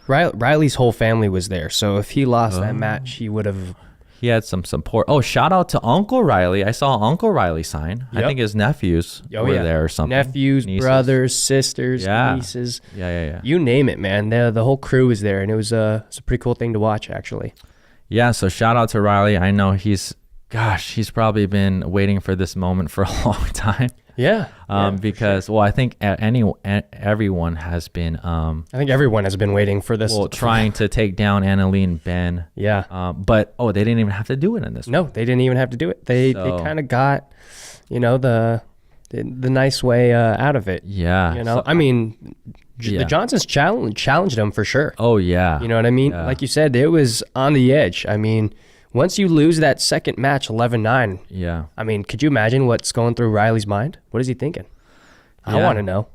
Riley's whole family was there. So if he lost that match, he would have... He had some support. Oh, shout out to Uncle Riley. I saw Uncle Riley sign. Yep. I think his nephews were there or something. Nephews, nieces. Brothers, sisters, nieces. Yeah. You name it, man. The whole crew was there, and it's a pretty cool thing to watch, actually. Yeah, so shout out to Riley. I know he's probably been waiting for this moment for a long time. Yeah. Because, sure. Well, I think everyone has been... I think everyone has been waiting for this. Well, trying to take down Annalie and Ben. Yeah. But, they didn't even have to do it in this No, they didn't even have to do it. They kind of got, the nice way out of it. Yeah. So, I mean, the Johnsons challenged them for sure. Oh, yeah. You know what I mean? Yeah. Like you said, it was on the edge. I mean... Once you lose that second match, 11-9. Yeah. I mean, could you imagine what's going through Riley's mind? What is he thinking? I want to know.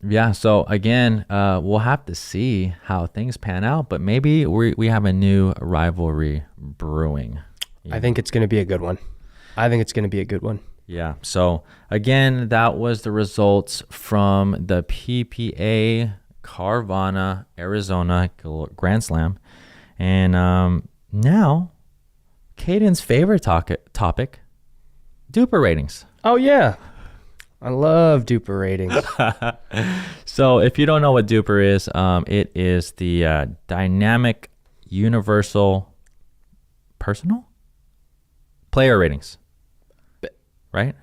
Yeah. So again, we'll have to see how things pan out, but maybe we have a new rivalry brewing. I think it's going to be a good one. Yeah. So again, that was the results from the PPA Carvana, Arizona Grand Slam. And now... Caden's favorite topic, DUPR ratings. Oh, yeah. I love DUPR ratings. So if you don't know what DUPR is, it is the Dynamic Universal Personal Player Ratings, right?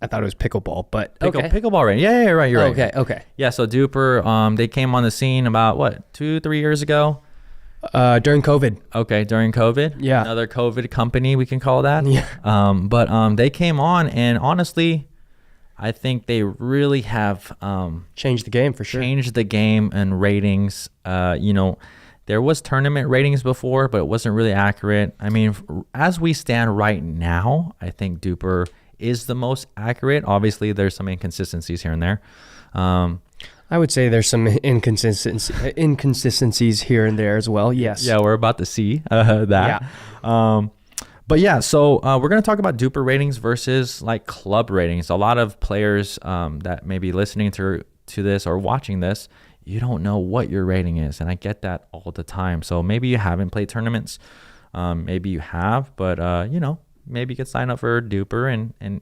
I thought it was pickleball, but Pickleball rating. Yeah, right. You're right. Okay. Yeah, so DUPR, they came on the scene about, 2-3 years ago? During COVID. Okay, during COVID. Yeah. Another COVID company, we can call that. Yeah. But they came on, and honestly, I think they really have changed the game for sure. Changed the game and ratings. There was tournament ratings before, but it wasn't really accurate. I mean, as we stand right now, I think DUPR is the most accurate. Obviously, there's some inconsistencies here and there. I would say there's some inconsistencies here and there as well. Yes. Yeah, we're about to see that. Yeah. But yeah, so we're going to talk about DUPR ratings versus like club ratings. A lot of players that may be listening to this or watching this, you don't know what your rating is. And I get that all the time. So maybe you haven't played tournaments. Maybe you have, but maybe you could sign up for DUPR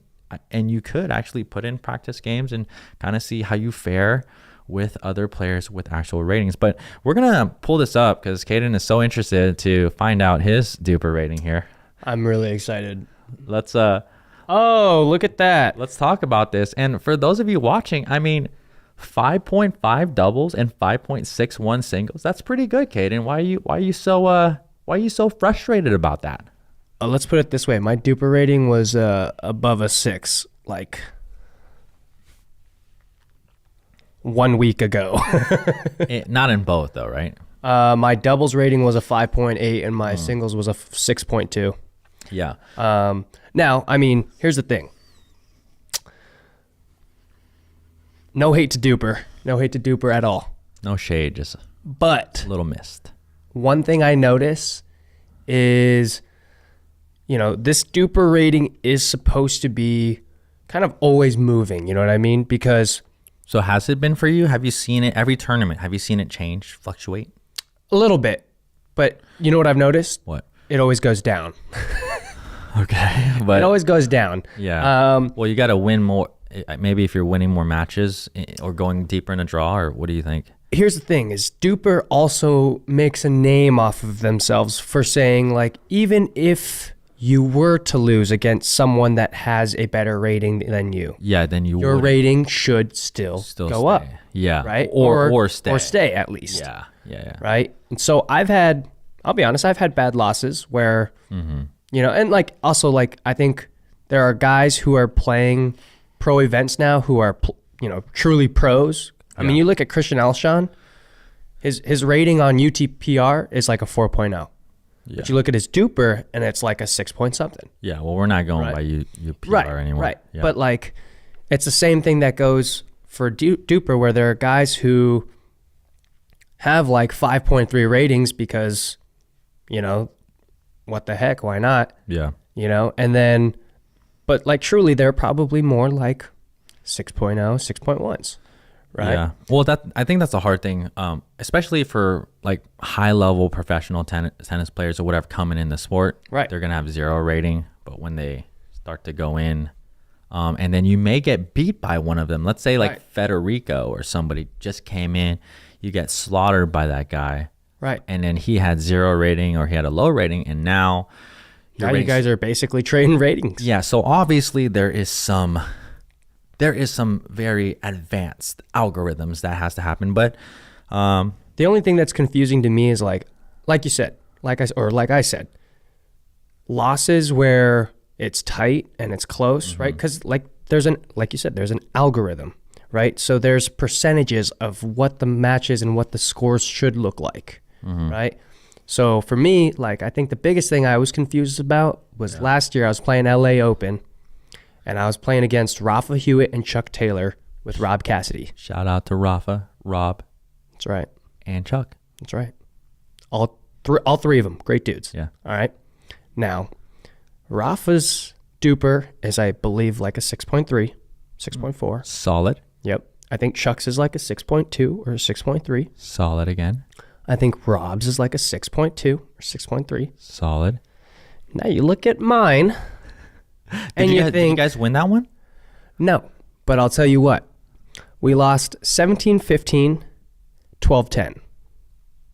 and you could actually put in practice games and kind of see how you fare with other players with actual ratings. But we're going to pull this up because Caden is so interested to find out his DUPR rating here. I'm really excited. Let's oh, look at that. Let's talk about this. And for those of you watching, I mean, 5.5 doubles and 5.61 singles. That's pretty good, Caden. Why are you so frustrated about that? Let's put it this way. My DUPR rating was above a 6 like 1 week ago. Not in both though, right? My doubles rating was a 5.8 and my singles was a 6.2. Yeah. Now, I mean, here's the thing. No hate to DUPR. No hate to DUPR at all. No shade, just But a little mist. one thing I notice is, this DUPR rating is supposed to be kind of always moving. You know what I mean? Because So has it been for you? Have you seen it every tournament? Have you seen it change, fluctuate? a little bit. But you know what I've noticed? What? It always goes down. Okay. But It always goes down. yeah. Well, you got to win more. Maybe if you're winning more matches or going deeper in a draw, or what do you think? Here's the thing is DUPR also makes a name off of themselves for saying, like, even if you were to lose against someone that has a better rating than you, Yeah, then your rating should still go stay. up. Yeah. Right? Or stay. Or stay at least. Yeah. Yeah. Right? And so I'll be honest, I've had bad losses where, and like, also like, I think there are guys who are playing pro events now who are, truly pros. I mean, you look at Christian Alshon, his rating on UTPR is like a 4.0. Yeah. But you look at his DUPR and it's like a 6 point something. Yeah. Well, we're not going by UPR anymore. Right. Yeah. But like, it's the same thing that goes for DUPR, where there are guys who have like 5.3 ratings because, what the heck, why not? Yeah. And then, but like truly they're probably more like 6.0, 6.1s, right? Yeah. Well, I think that's the hard thing, especially for like high level professional tennis players or whatever coming in the sport. Right. They're gonna have 0 rating, but when they start to go in, and then you may get beat by one of them. Let's say like Federico or somebody just came in, you get slaughtered by that guy. Right. And then he had 0 rating or he had a low rating, and now you guys are basically trading ratings. Yeah. So obviously there is some very advanced algorithms that has to happen, but The only thing that's confusing to me is like you said, like I said, losses where it's tight and it's close, right? Because like you said, there's an algorithm, right? So there's percentages of what the matches and what the scores should look like, right? So for me, like, I think the biggest thing I was confused about was last year I was playing LA Open and I was playing against Rafa Hewitt and Chuck Taylor with Rob Cassidy. shout out to Rafa, Rob, That's right. and Chuck. That's right. All three of them, great dudes. Yeah. All right. Now, Rafa's DUPR is, I believe, like a 6.3, 6.4. Solid. Yep. I think Chuck's is like a 6.2 or a 6.3. Solid again. I think Rob's is like a 6.2 or 6.3. Solid. Now you look at mine, and you did you think, guys win that one? no. But I'll tell you what. We lost 17-15, 12-10.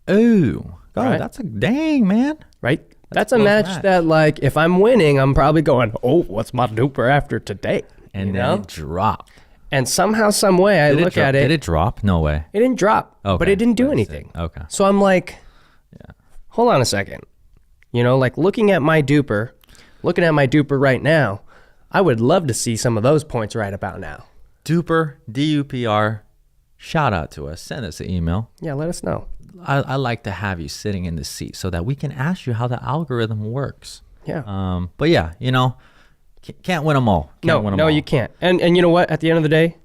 Ooh. God, Right. that's a dang, man. Right? That's a close match match. that, like, if I'm winning, I'm probably going, oh, what's my DUPR after today? And You then know? it dropped. And somehow, some way, I look at it. Did it drop? No way. It didn't drop, but Okay. it didn't do But it's anything. Okay. So I'm like, hold on a second. Like looking at my DUPR right now, I would love to see some of those points right about now. DUPR, DUPR, shout out to us. Send us an email. Yeah, let us know. I like to have you sitting in the seat so that we can ask you how the algorithm works. Yeah. But yeah, can't win them all. Can't win 'em No, all. you can't. And you know what? At the end of the day,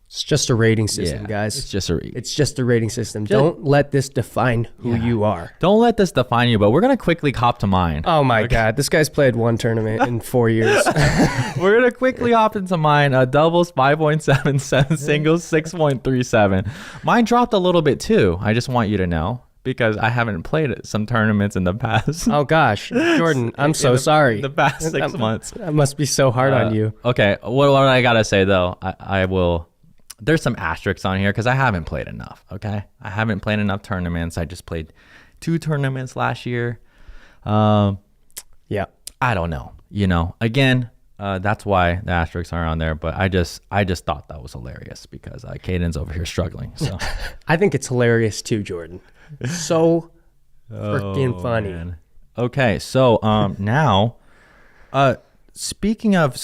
it's just a rating system, Yeah, guys. It's just a It's just a rating system. Don't let this define who you are. Don't let this define you, but we're gonna quickly hop to mine. Oh my God, this guy's played one tournament in 4 years. We're gonna quickly hop into mine. Doubles 5.77, singles 6.37. Mine dropped a little bit too. I just want you to know because I haven't played some tournaments in the past. Oh gosh, Jordan, I'm so sorry. The past 6 months. That must be so hard on you. Okay, what I gotta say though, I will. There's some asterisks on here because I haven't played enough. Okay, I haven't played enough tournaments. I just played 2 tournaments last year. Yeah. I don't know. Again, that's why the asterisks are on there. But I just thought that was hilarious because Caden's over here struggling. So I think it's hilarious too, Jordan. So freaking funny. man. Okay, so now, speaking of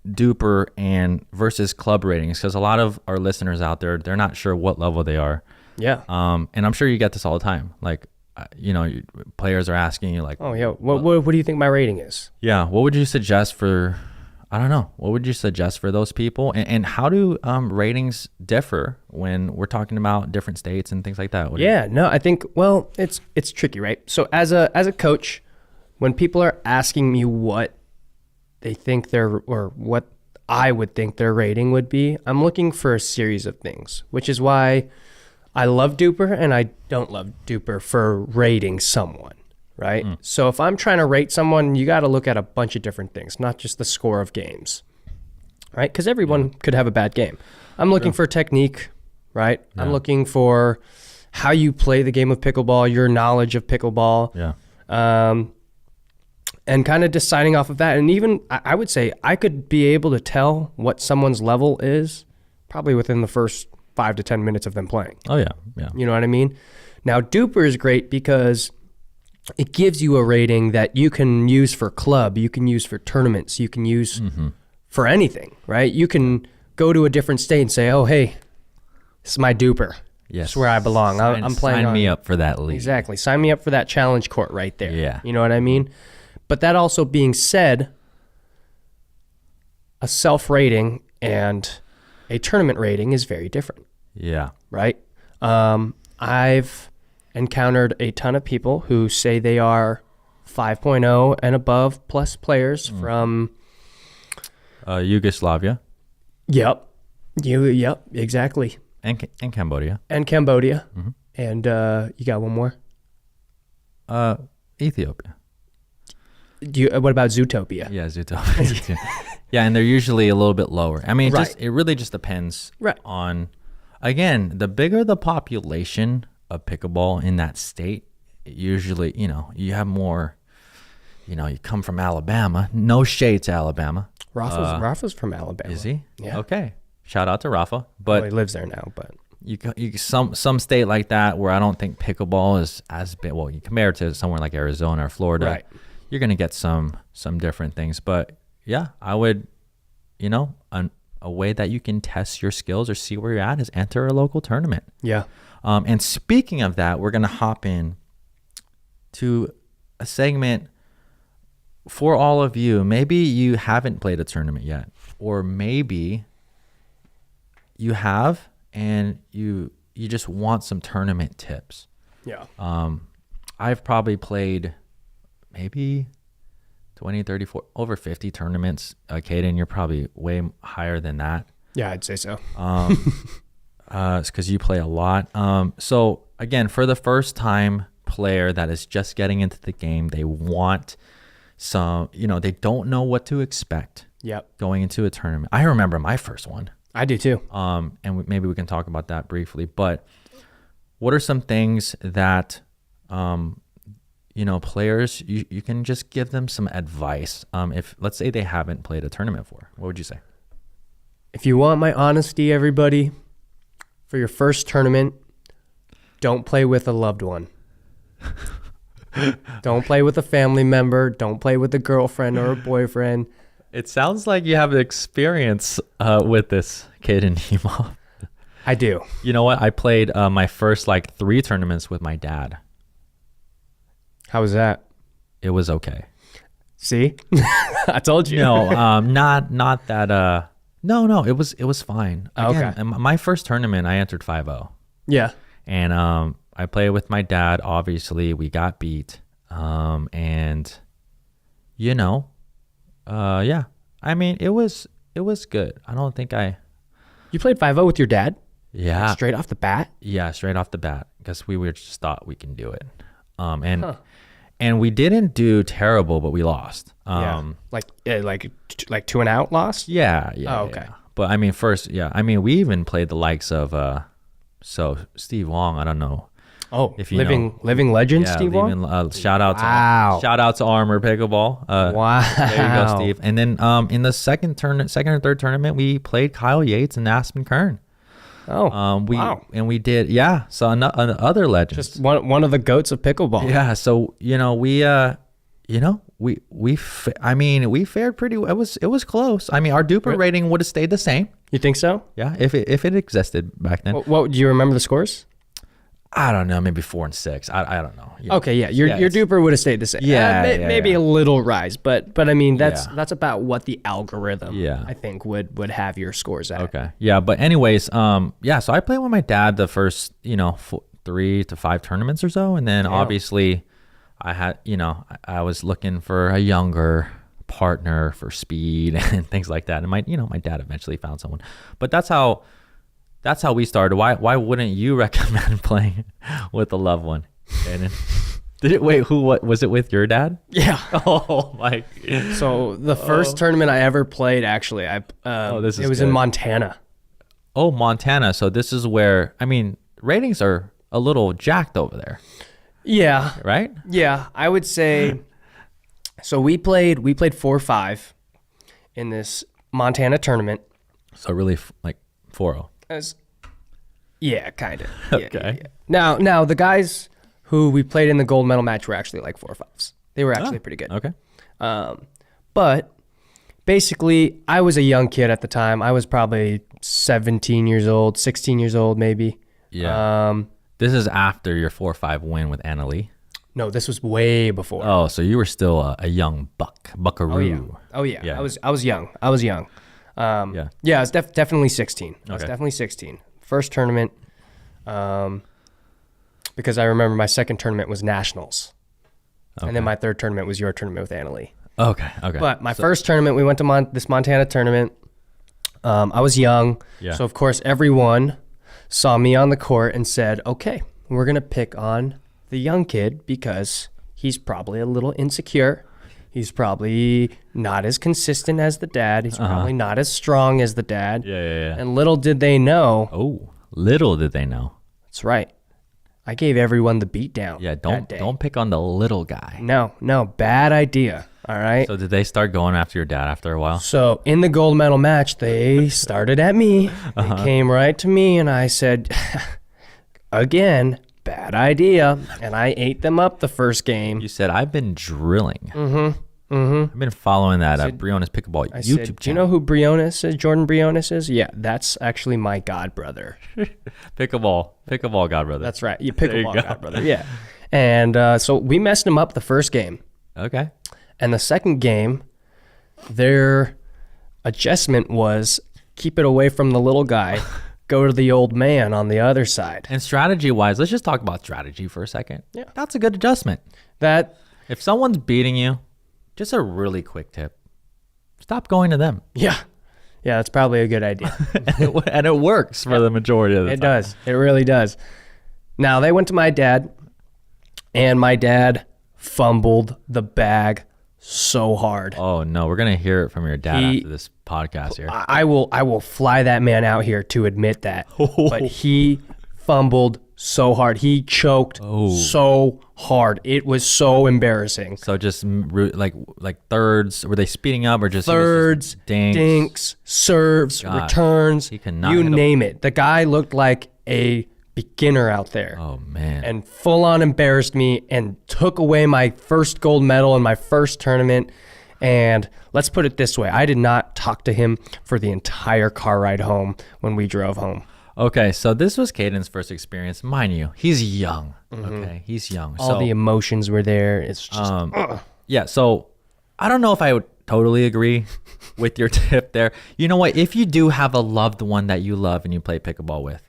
DUPR and versus club ratings, because a lot of our listeners out there, they're not sure what level they are. Yeah. And I'm sure you get this all the time. Like, players are asking you like, oh yeah, what do you think my rating is? Yeah. What would you suggest for, I don't know, what would you suggest for those people? And how do ratings differ when we're talking about different states and things like that? I think, well, it's tricky, right? So as a coach, when people are asking me what they think or what I would think their rating would be, I'm looking for a series of things, which is why I love DUPR and I don't love DUPR for rating someone, right? So if I'm trying to rate someone, you got to look at a bunch of different things, not just the score of games, right? Because everyone could have a bad game. I'm looking for technique, right? Yeah. I'm looking for how you play the game of pickleball, your knowledge of pickleball. Yeah. And kind of deciding off of that. And even, I would say, I could be able to tell what someone's level is probably within the first 5 to 10 minutes of them playing. Oh, yeah. Yeah. You know what I mean? Now, DUPR is great because it gives you a rating that you can use for club, you can use for tournaments, you can use for anything, right? You can go to a different state and say, oh, hey, this is my DUPR. Yes. This is where I belong. I'm playing. Sign me up for that league. Exactly. Sign me up for that challenge court right there. Yeah. You know what I mean? But that also being said, a self-rating and a tournament rating is very different. Yeah. Right? I've encountered a ton of people who say they are 5.0 and above plus players from Yugoslavia. Yep. Yep, exactly. And Cambodia. And Cambodia. And you got one more? Ethiopia. What about Zootopia? Yeah, Zootopia. Yeah, and they're usually a little bit lower. I mean, it really just depends on, again, the bigger the population of pickleball in that state, usually, you have more, you come from Alabama. No shade to Alabama. Rafa's from Alabama. Is he? Yeah. Okay. Shout out to Rafa. But he lives there now, but you some state like that where I don't think pickleball is as big. Well, you compare it to somewhere like Arizona or Florida. Right. You're going to get some different things. But yeah, I would, a way that you can test your skills or see where you're at is enter a local tournament. Yeah. And speaking of that, we're going to hop in to a segment for all of you. Maybe you haven't played a tournament yet, or maybe you have and you just want some tournament tips. Yeah. I've probably played maybe 20, 30, 40, over 50 tournaments. Caden, you're probably way higher than that. Yeah, I'd say so. It's because you play a lot. So again, for the first time player that is just getting into the game, they want some, they don't know what to expect. Yep. Going into a tournament. I remember my first one. I do too. And maybe we can talk about that briefly. But what are some things that players, you can just give them some advice. If let's say they haven't played a tournament before, what would you say? If you want my honesty, everybody, for your first tournament, don't play with a loved one. Don't play with a family member. Don't play with a girlfriend or a boyfriend. It sounds like you have experience with this, Caden Hemov. I do. You know what? I played my first 3 tournaments with my dad. How was that? It was okay. See? I told you. No, not that. No, it was fine. Again, Okay. My first tournament, I entered 5-0. Yeah. And I played with my dad. Obviously, we got beat. And yeah. I mean, it was good. I don't think You played 5-0 with your dad? Yeah. Straight off the bat? Yeah, straight off the bat, because we were just thought we can do it. And we didn't do terrible, but we lost. Like 2 and out lost? Yeah. Oh, okay. Yeah. But I mean, we even played the likes of Steve Wong. I don't know. Oh, if living legend, yeah, Steve Wong. Shout out to Armor Pickleball. Wow. There you go, Steve. And then in the second or third tournament, we played Kyle Yates and Aspen Kern. Oh, wow. And we did, yeah. So other legends. Just one of the goats of pickleball. Yeah. So we fared pretty. It was close. I mean, our DUPR rating would have stayed the same. You think so? Yeah, if it existed back then. What do you remember the scores? I don't know, maybe 4 and 6. I don't know. Yeah. Okay, yeah, your DUPR would have stayed the same. Yeah, maybe a little rise, but I mean that's about what the algorithm I think would have your scores at. Okay, yeah, but anyways, so I played with my dad the first 3 to 5 tournaments or so, and then obviously I had I was looking for a younger partner for speed and things like that, and my dad eventually found someone, but that's how we started. Why wouldn't you recommend playing with a loved one? And what was it with your dad? Yeah. Oh my. So the first tournament I ever played, actually, it was in Montana. Oh, Montana. So this is where, ratings are a little jacked over there. Yeah. Right? Yeah, I would say. So we played 4-5 in this Montana tournament. So really like 4-0. Yeah, kind of. Okay. Yeah. Now the guys who we played in the gold medal match were actually like 4-5s. They were actually pretty good. Okay. But basically, I was a young kid at the time. I was probably 17 years old, 16 years old, maybe. Yeah. This is after your 4-5 win with Anna Lee. No, this was way before. Oh, so you were still a young buckaroo. Oh yeah. I was young. I was definitely 16. I was definitely 16. First tournament, because I remember my second tournament was nationals, and then my third tournament was your tournament with Anna Lee. Okay. But my first tournament, we went to this Montana tournament. I was young, so of course everyone saw me on the court and said, "Okay, we're gonna pick on the young kid because he's probably a little insecure. He's probably not as consistent as the dad. He's probably not as strong as the dad." Yeah. And little did they know. Oh, little did they know. That's right. I gave everyone the beat down. Yeah, don't pick on the little guy. No, bad idea. All right. So did they start going after your dad after a while? So in the gold medal match, they started at me. They came right to me, and I said, again, bad idea. And I ate them up the first game. You said, I've been drilling. I've been following that at Briones Pickleball YouTube channel. Do you know who Briones is? Jordan Briones is? Yeah, that's actually my god brother. Pickleball god brother. That's right. You pickleball god brother. Yeah. And so we messed him up the first game. Okay. And the second game, their adjustment was keep it away from the little guy, go to the old man on the other side. And strategy-wise, let's just talk about strategy for a second. Yeah. That's a good adjustment. If someone's beating you, just a really quick tip, stop going to them. Yeah, that's probably a good idea. And it works for the majority of the time. It does. It really does. Now, they went to my dad, and my dad fumbled the bag so hard. Oh, no. We're going to hear it from your dad after this podcast here. I will fly that man out here to admit that. But he fumbled so hard. He choked so hard. It was so embarrassing. So just like thirds, were they speeding up or just thirds, dinks, serves, returns, you name it. The guy looked like a beginner out there. Oh man. And full on embarrassed me and took away my first gold medal in my first tournament. And let's put it this way, I did not talk to him for the entire car ride home when we drove home. Okay, so this was Caden's first experience. Mind you, he's young. Okay, he's young. All the emotions were there. It's just... Yeah, so I don't know if I would totally agree with your tip there. You know what? If you do have a loved one that you love and you play pickleball with,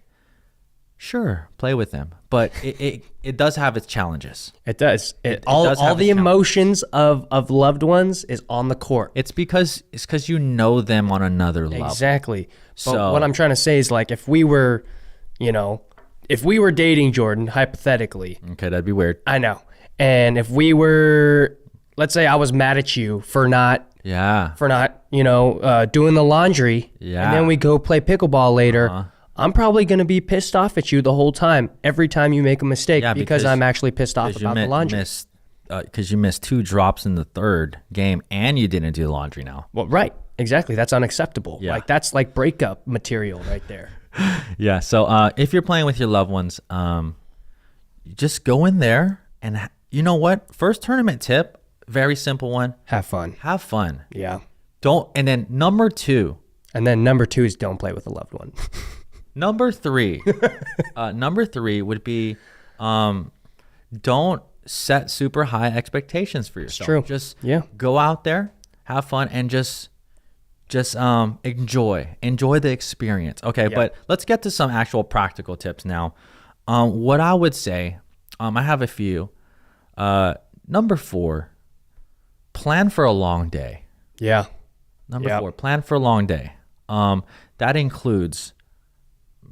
sure, play with them. But it does have its challenges. It does. All the emotions of loved ones is on the court. It's because you know them on another level. Exactly. But what I'm trying to say is, like, if we were dating Jordan, hypothetically. Okay, that'd be weird. I know. And if we were, let's say I was mad at you for not doing the laundry. Yeah. And then we go play pickleball later. I'm probably going to be pissed off at you the whole time, every time you make a mistake, because I'm actually pissed off about the laundry. Because you missed 2 drops in the third game and you didn't do the laundry now. Well, right. Exactly. That's unacceptable. Yeah. Like, that's like breakup material right there. Yeah. So if you're playing with your loved ones, just go in there and you know what? First tournament tip, very simple one. Have fun. Have fun. Yeah. And then number 2. And then number 2 is don't play with a loved one. Number 3. Number 3 would be don't set super high expectations for yourself. True. Just Yeah. go out there, have fun, and just enjoy the experience. Okay, Yeah. but let's get to some actual practical tips now. What I would say, I have a few. Number 4, plan for a long day. Yeah. Number Yep. 4, plan for a long day. That includes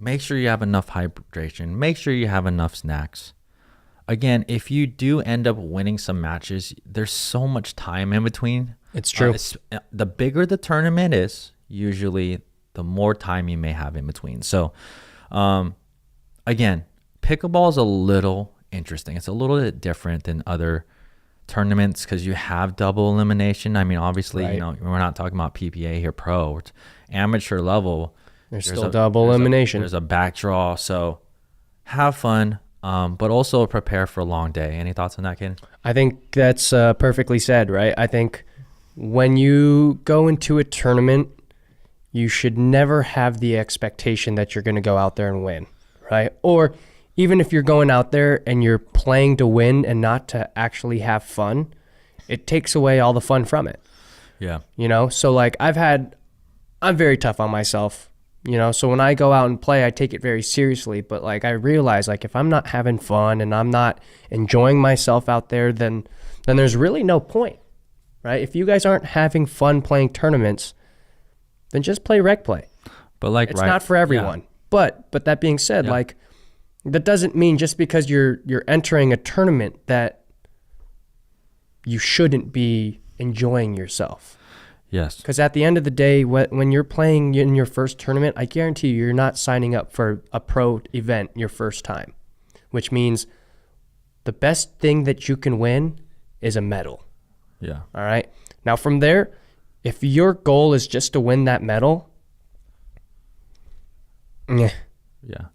make sure you have enough hydration. Make sure you have enough snacks. Again, if you do end up winning some matches, there's so much time in between. It's true. The bigger the tournament is, usually the more time you may have in between. So, again, pickleball is a little interesting. It's a little bit different than other tournaments because you have double elimination. I mean, obviously, Right. you know, we're not talking about PPA here, pro. It's amateur level. There's still double elimination. There's a back draw. So have fun, but also prepare for a long day. Any thoughts on that, Caden? I think that's perfectly said, right? I think when you go into a tournament, you should never have the expectation that you're going to go out there and win, right? Or even if you're going out there and you're playing to win and not to actually have fun, it takes away all the fun from it. Yeah. You know, so like I'm very tough on myself, you know, so when I go out and play, I take it very seriously, but like I realize like if I'm not having fun and I'm not enjoying myself out there, then there's really no point, right? If you guys aren't having fun playing tournaments, then just play rec play. But like, It's not for everyone. Yeah. But that being said, Yeah. like that doesn't mean just because you're entering a tournament that you shouldn't be enjoying yourself. Yes. Because at the end of the day, when you're playing in your first tournament, I guarantee you're not signing up for a pro event your first time, which means the best thing that you can win is a medal. Yeah. All right. Now from there, if your goal is just to win that medal, Yeah.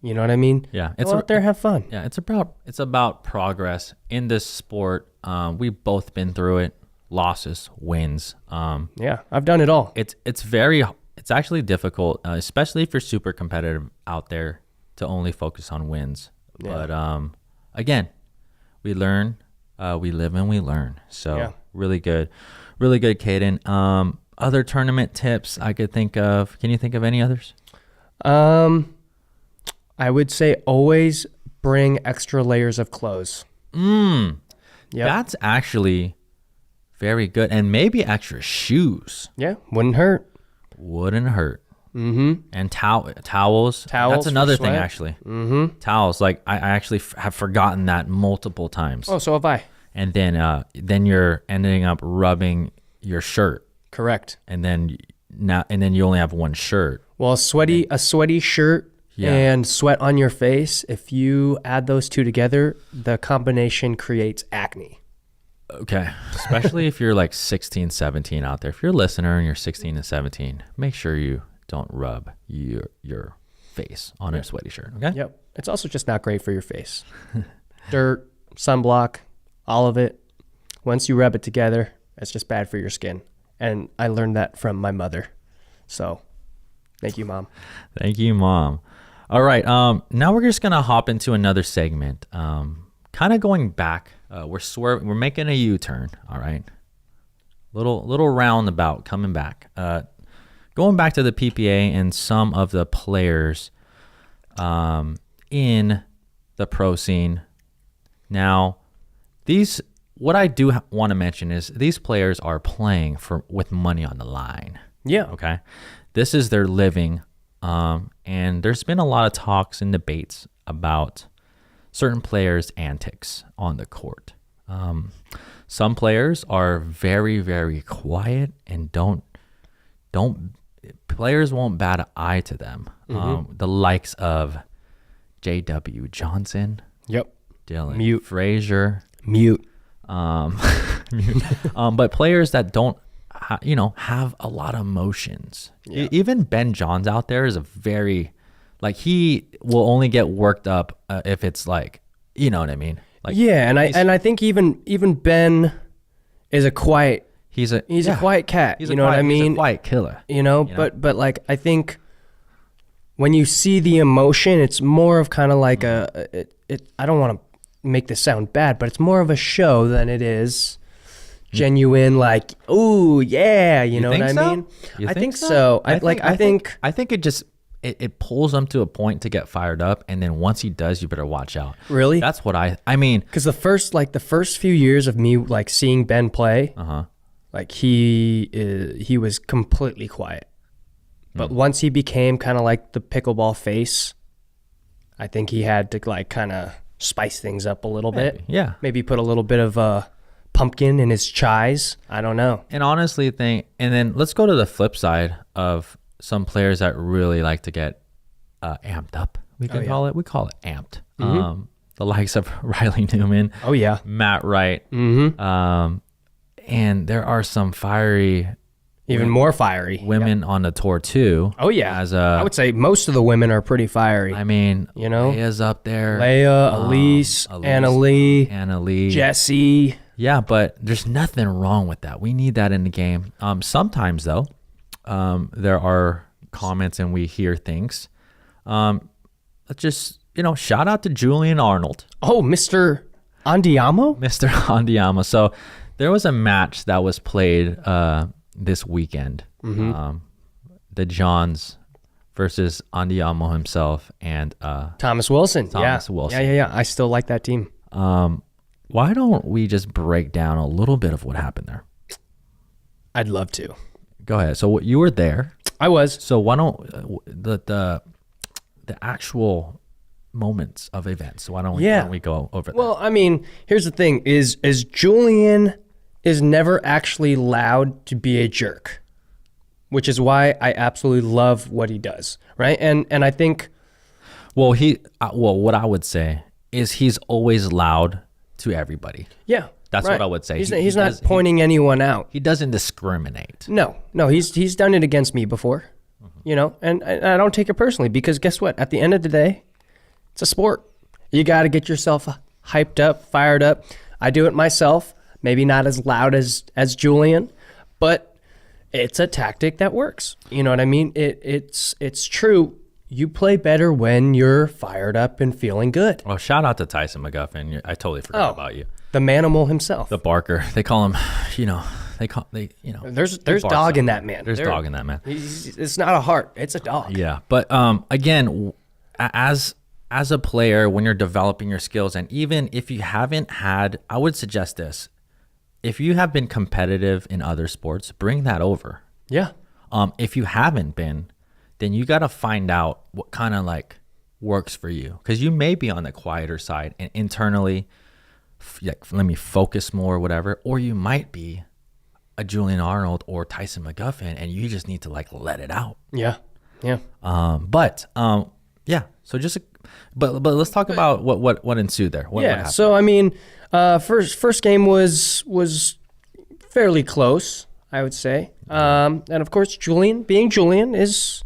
you know what I mean? Yeah. Go out there, have fun. Yeah, it's about progress in this sport. We've both been through it. Losses, wins. Yeah, I've done it all. It's actually difficult, especially if you're super competitive out there, to only focus on wins. Yeah. But again, we learn, we live and we learn. So Yeah. really good, Caden. Other tournament tips I could think of. Can you think of any others? I would say always bring extra layers of clothes. Yep. That's actually very good, and maybe extra shoes. Yeah, wouldn't hurt. Wouldn't hurt. Mm-hmm. And towels. Towels That's for another thing, sweat. actually. Mm-hmm. Towels. Like I actually have forgotten that multiple times. Oh, so have I. And then you're ending up rubbing your shirt, Correct. and then you only have one shirt. Well, a sweaty shirt Yeah. and sweat on your face, if you add those two together, the combination creates acne. Okay. Especially if you're like 16, 17 out there. If you're a listener and you're 16 and 17, make sure you don't rub your face on a sweaty shirt. Okay. Yep. It's also just not great for your face. Dirt, sunblock, all of it. Once you rub it together, it's just bad for your skin. And I learned that from my mother. So thank you, Mom. Thank you, Mom. All right. Now we're just gonna hop into another segment. Kind of going back. We're making a U-turn. All right. Little roundabout coming back. Going back to the PPA and some of the players in the pro scene. Now, what I do want to mention is these players are playing with money on the line. Yeah. Okay. This is their living. And there's been a lot of talks and debates about certain players' antics on the court. Some players are very, very quiet and players won't bat an eye to them. The likes of JW Johnson. Yep. Dylan Mute. Frazier. Mute. Mute. But players that don't have a lot of emotions. Yeah. Even Ben Johns out there is a very, like, he will only get worked up if it's like, you know what I mean? Like, yeah, and I think even Ben is a quiet. he's a Quiet cat. He's you know what I mean? He's a quiet killer. But like I think when you see the emotion, it's more of kind of like I don't want to make this sound bad, but it's more of a show than it is genuine, like, ooh, yeah, you know what I mean? You I think so. I think it just it pulls him to a point to get fired up, and then once he does, you better watch out. Really? That's what I mean. Because the first few years of me like seeing Ben play, like he was completely quiet. But once he became kind of like the pickleball face, I think he had to like kind of spice things up a little bit. Yeah. Maybe put a little bit of pumpkin in his chais. I don't know. And honestly, and then let's go to the flip side of some players that really like to get amped up. We call it amped. The likes of Riley Newman. Oh yeah. Matt Wright. And there are some fiery. Even more fiery women on the tour too. Oh yeah, I would say most of the women are pretty fiery. I mean, you know, Leia's up there. Leia, Elise, Annalie, Jessie. Yeah, but there's nothing wrong with that. We need that in the game. Sometimes though, there are comments and we hear things. Let's just shout out to Julian Arnold. Oh, Mr. Andiamo. Mr. Andiamo. So there was a match that was played. This weekend, the Johns versus Andiamo himself and Thomas Wilson. Wilson. Yeah. I still like that team. Why don't we just break down a little bit of what happened there? I'd love to. Go ahead. So you were there. I was. So why don't the actual moments of events? Why don't we go over that? Well, I mean, here's the thing: is Julian is never actually allowed to be a jerk, which is why I absolutely love what he does, right? And I think, well, what I would say is he's always loud to everybody. Yeah, that's what I would say. He's not pointing anyone out. He doesn't discriminate. No, he's done it against me before, and I don't take it personally because guess what? At the end of the day, it's a sport. You got to get yourself hyped up, fired up. I do it myself. Maybe not as loud as Julian, but it's a tactic that works. You know what I mean? It's true. You play better when you're fired up and feeling good. Well, shout out to Tyson McGuffin. I totally forgot about you. The manimal himself. The barker. They call him, There's dog in that man. There's dog in that man. It's not a heart. It's a dog. Yeah. But again, as a player, when you're developing your skills, and even if you haven't had, I would suggest this. If you have been competitive in other sports, bring that over. Yeah. If you haven't been, then you got to find out what kind of like works for you. Because you may be on the quieter side and internally, let me focus more or whatever. Or you might be a Julian Arnold or Tyson McGuffin and you just need to like let it out. Yeah. Yeah. Yeah. So just, but let's talk about what ensued there. What happened? So I mean, first game was fairly close, I would say. And of course, Julian, being Julian, is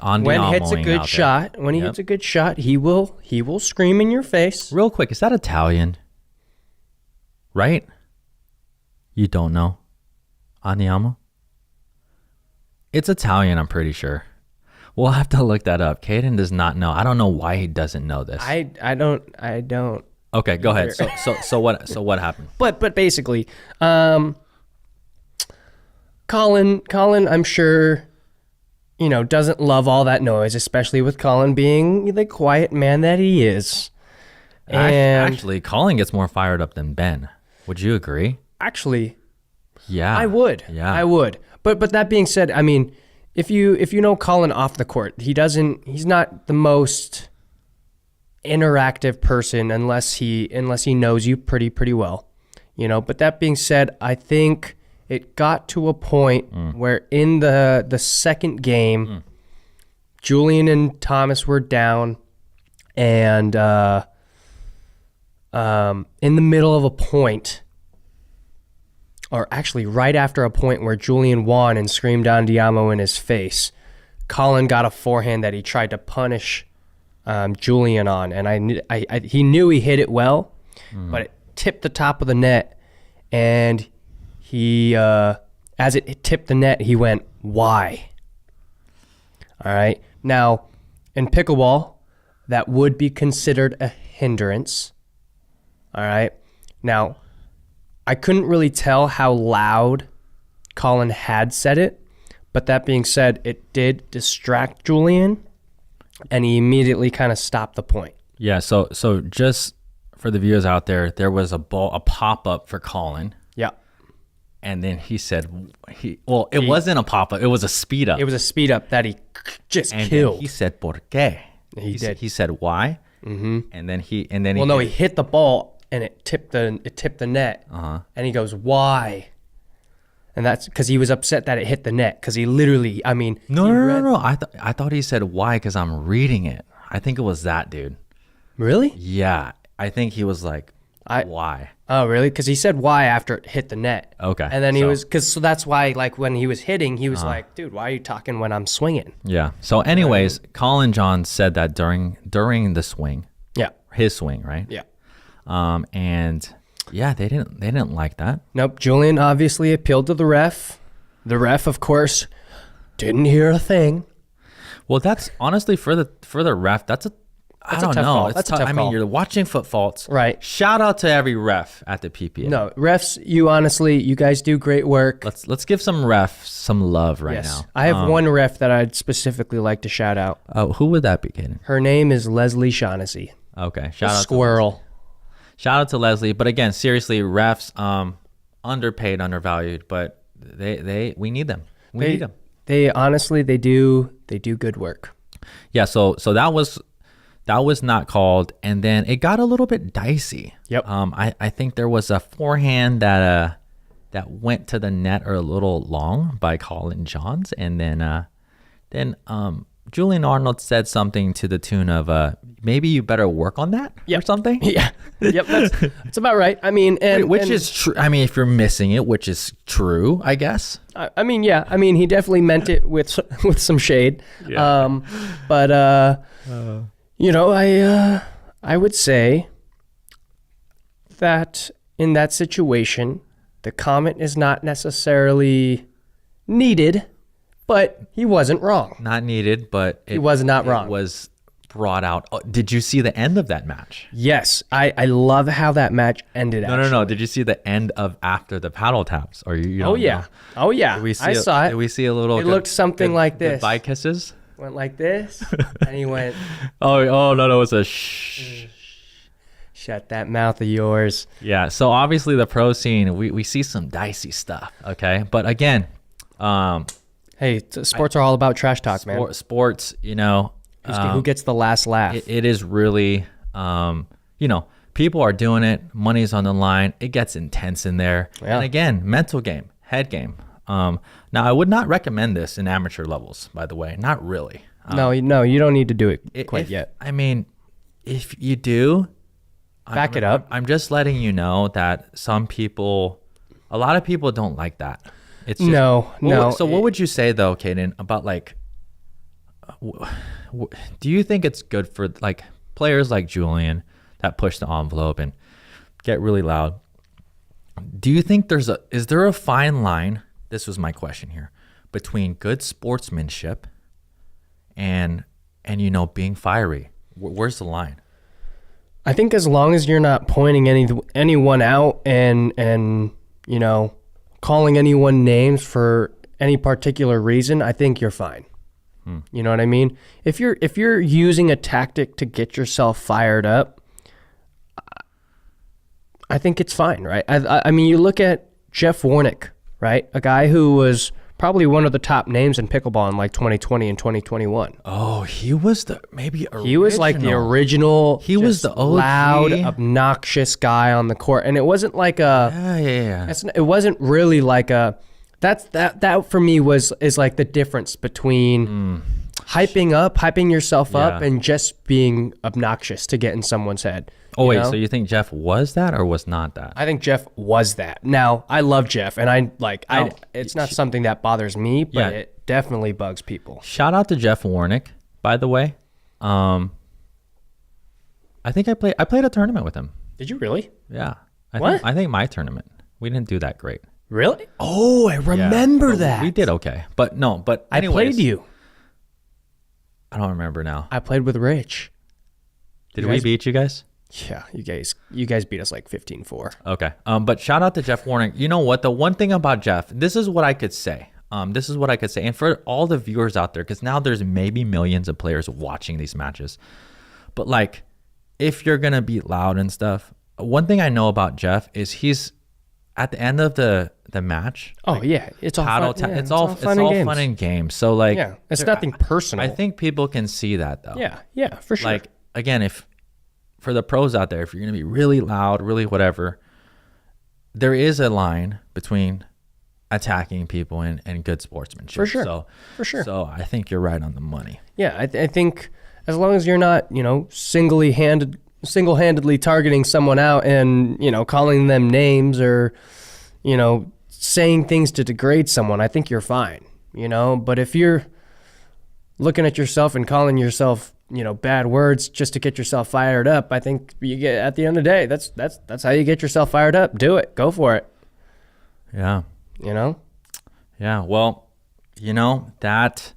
on when hits a good shot. When he hits a good shot, he will scream in your face. Real quick, is that Italian? Right? You don't know? Andiamo? It's Italian, I'm pretty sure. We'll have to look that up. Caden does not know. I don't know why he doesn't know this. I don't. Okay, go ahead. So what happened? But basically, Collin, I'm sure, doesn't love all that noise, especially with Collin being the quiet man that he is. And actually, Collin gets more fired up than Ben. Would you agree? Actually, yeah, I would. Yeah, I would. But that being said, I mean, if you know Collin off the court, he's not the most interactive person unless he knows you pretty well, But that being said, I think it got to a point where in the second game, Julian and Thomas were down, and in the middle of a point, or actually right after a point where Julian won and screamed Andiamo in his face, Collin got a forehand that he tried to punish Julian on, and he knew he hit it well, but it tipped the top of the net, and he, as it tipped the net, he went, "Why?" All right. Now, in pickleball, that would be considered a hindrance. All right. Now, I couldn't really tell how loud Collin had said it, but that being said, it did distract Julian, and he immediately kind of stopped the point. Yeah, so just for the viewers out there was a pop-up for Collin. Yeah. And then he said, it wasn't a pop-up, it was a speed-up. It was a speed-up that he just and killed. Then he said, ¿por qué? He did. He said, why? Mm-hmm. And then he hit the ball, and it tipped the net. And he goes, why? And that's because he was upset that it hit the net. Because he literally, I mean, no. I thought he said why because I'm reading it. I think it was that dude. Really? Yeah, I think he was like, why? Oh, really? Because he said why after it hit the net. Okay. And then so that's why, like, when he was hitting, he was like, dude, why are you talking when I'm swinging? Yeah. So, anyways, Collin John said that during the swing. Yeah. His swing, right? Yeah. And yeah, they didn't like that. Nope. Julian obviously appealed to the ref. The ref, of course, didn't hear a thing. Well, that's honestly for the ref. I don't know. Call. It's that's tough. a tough call. You're watching foot faults. Right. Shout out to every ref at the PPA. No, refs, you guys do great work. Let's give some refs some love right now. I have one ref that I'd specifically like to shout out. Oh, who would that be, Caden? Her name is Leslie Shaughnessy. Okay. Squirrel. Shout out to Leslie. But again, seriously, refs, underpaid, undervalued, but we need them. We need them. They honestly, they do good work. Yeah. So that was not called, and then it got a little bit dicey. Yep. I think there was a forehand that went to the net or a little long by Collin Johns, and then Julian Arnold said something to the tune of maybe you better work on that or something. Yeah. Yep. That's about right. I mean, is true. I mean, if you're missing it, which is true, I guess. I mean, yeah. I mean, he definitely meant it with some shade. Yeah. You know, I would say that in that situation, the comment is not necessarily needed, but he wasn't wrong. Not needed, but he was not wrong. It was brought out. Oh, did you see the end of that match? Yes, I love how that match ended. No. Did you see the end of after the paddle taps? Or you? Oh yeah. Know? Oh yeah. I saw it. Did we see a little? It looked something like this. Goodbye kisses. Went like this, and he went. Oh no! It was a shh. Shut that mouth of yours. Yeah. So obviously the pro scene, we see some dicey stuff. Okay, but again, hey, sports are all about trash talk, man. Sports, you know, who gets the last laugh? It is really, you know, people are doing it. Money's on the line. It gets intense in there. Yeah. And again, mental game, head game. Now, I would not recommend this in amateur levels, by the way. Not really. No, you don't need to do it quite yet. I mean, if you do, back it up. I'm just letting you know that a lot of people don't like that. It's just, no. So what would you say though, Caden, about like, do you think it's good for like players like Julian that push the envelope and get really loud? Do you think is there a fine line? This was my question here, between good sportsmanship and you know, being fiery. Where's the line? I think as long as you're not pointing anyone out and you know, calling anyone names for any particular reason, I think you're fine. You know what I mean? If you're using a tactic to get yourself fired up, I think it's fine, right? I mean, you look at Jeff Warnick, right? A guy who was probably one of the top names in pickleball in like 2020 and 2021. Oh, he was original. He was like the original. He was the OG. Loud, obnoxious guy on the court, and it wasn't like a. Yeah. It wasn't really like a. That for me is like the difference between hyping yourself up and just being obnoxious to get in someone's head. Oh wait, so you think Jeff was that or was not that? I think Jeff was that. Now, I love Jeff, and it's not something that bothers me, but it definitely bugs people. Shout out to Jeff Warnick, by the way. I think I played a tournament with him. Did you really? Yeah. I think my tournament. We didn't do that great. Really? Oh, I remember that. We did okay. But anyways, I played you. I don't remember now. I played with Rich. Did we beat you guys? Yeah, you guys beat us like 15-4. Okay. But shout out to Jeff Warnick. You know what? The one thing about Jeff, this is what I could say. And for all the viewers out there, because now there's maybe millions of players watching these matches. But like, if you're going to be loud and stuff, one thing I know about Jeff is he's at the end of the match. Oh, like, yeah. It's all fun. It's all fun and games. So like, yeah, it's nothing personal. I think people can see that though. Yeah, for sure. Like, again, if for the pros out there, if you're going to be really loud, really whatever, there is a line between attacking people and good sportsmanship. For sure. So I think you're right on the money. Yeah, I think as long as you're not, single-handedly targeting someone out and, calling them names or, saying things to degrade someone, I think you're fine, But if you're looking at yourself and calling yourself, bad words just to get yourself fired up, I think you get, at the end of the day, that's how you get yourself fired up. Do it. Go for it. Yeah. Yeah. Well, that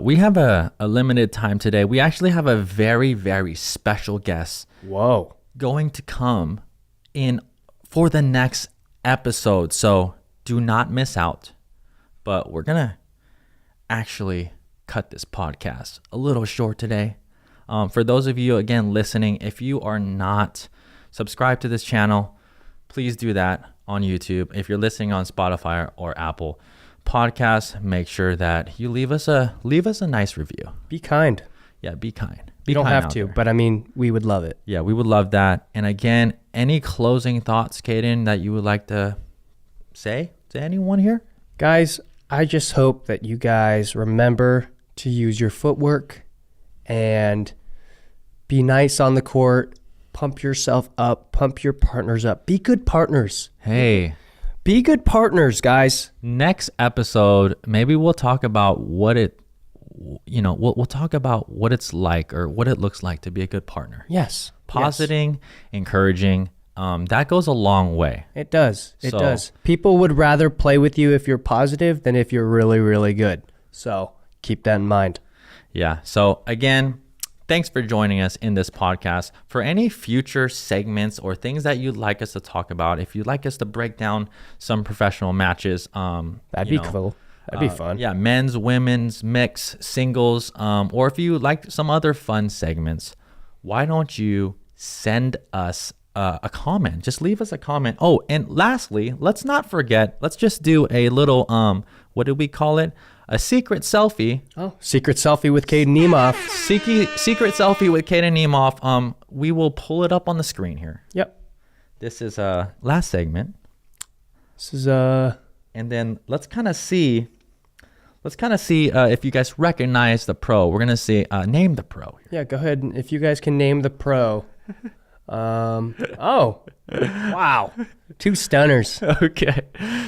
we have a limited time today. We actually have a very, very special guest. Whoa. Going to come in for the next episode. So do not miss out. But we're going to actually cut this podcast a little short today. For those of you, again, listening, if you are not subscribed to this channel, please do that on YouTube. If you're listening on Spotify or Apple Podcasts, make sure that you leave us a nice review. Be kind. Yeah, be kind. You don't have to, but we would love it. Yeah, we would love that. And again, any closing thoughts, Caden, that you would like to say to anyone here? Guys, I just hope that you guys remember to use your footwork and be nice on the court. Pump yourself up. Pump your partners up. Be good partners. Hey. Be good partners, guys. Next episode, maybe we'll talk about we'll talk about what it's like or what it looks like to be a good partner. Yes. Positing, encouraging. That goes a long way. It does. It does. People would rather play with you if you're positive than if you're really, really good. So keep that in mind. Yeah. So again, thanks for joining us in this podcast. For any future segments or things that you'd like us to talk about, if you'd like us to break down some professional matches, that'd be cool. That'd be fun. Yeah, men's, women's, mix, singles, or if you like some other fun segments, why don't you send us a comment? Just leave us a comment. Oh, and lastly, let's not forget, let's just do a little, what do we call it? A secret selfie. Oh, secret selfie with Caden Nemeth. Secret selfie with Caden Nemeth. We will pull it up on the screen here. Yep. This is last segment. This is and then let's kind of see if you guys recognize the pro. We're gonna see name the pro here. Yeah, go ahead. If you guys can name the pro. Oh, wow. 2 stunners. Okay.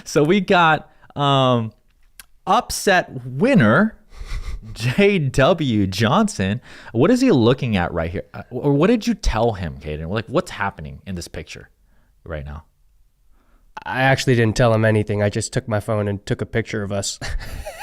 So we got upset winner JW Johnson. What is he looking at right here? Or what did you tell him, Caden? Like, what's happening in this picture right now? I actually didn't tell him anything. I just took my phone and took a picture of us.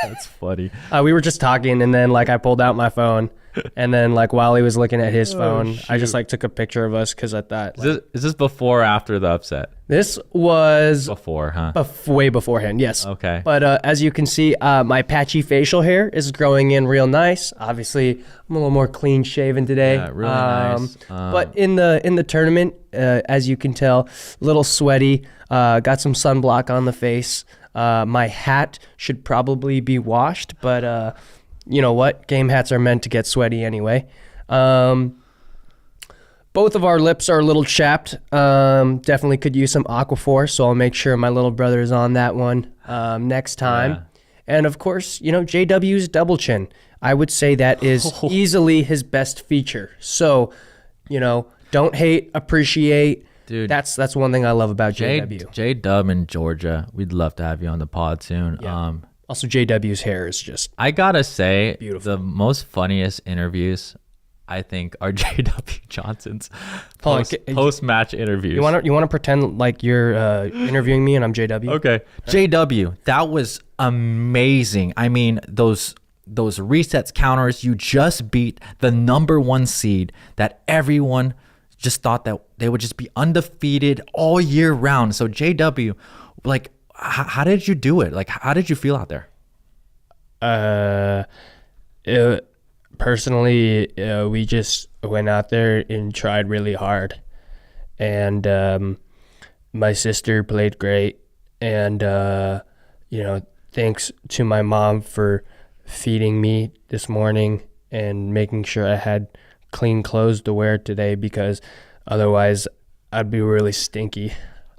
That's funny. We were just talking, and then I pulled out my phone, and then while he was looking at his phone, I just took a picture of us because I thought. Is this before or after the upset? This was before, huh? Way beforehand, yes. Okay. But as you can see, my patchy facial hair is growing in real nice. Obviously, I'm a little more clean shaven today. Yeah, really nice. But in the tournament, as you can tell, a little sweaty. Got some sunblock on the face. My hat should probably be washed, but you know what? Game hats are meant to get sweaty anyway. Both of our lips are a little chapped. Definitely could use some Aquaphor, so I'll make sure my little brother is on that one next time. Yeah. And of course, JW's double chin. I would say that is easily his best feature. So, don't hate, appreciate. Dude, that's one thing I love about JW. J-Dub and Georgia, we'd love to have you on the pod soon. Yeah. Also, JW's hair is just I gotta say, beautiful. The most funniest interviews, I think, are JW Johnson's post-match interviews. You want to pretend like you're interviewing me and I'm JW? Okay. JW, that was amazing. I mean, those those resets, counters. You just beat the number 1 seed that everyone just thought that they would just be undefeated all year round. So JW, like, how did you do it? Like, how did you feel out there? Personally, we just went out there and tried really hard. And my sister played great. And, thanks to my mom for feeding me this morning and making sure I had clean clothes to wear today, because otherwise I'd be really stinky.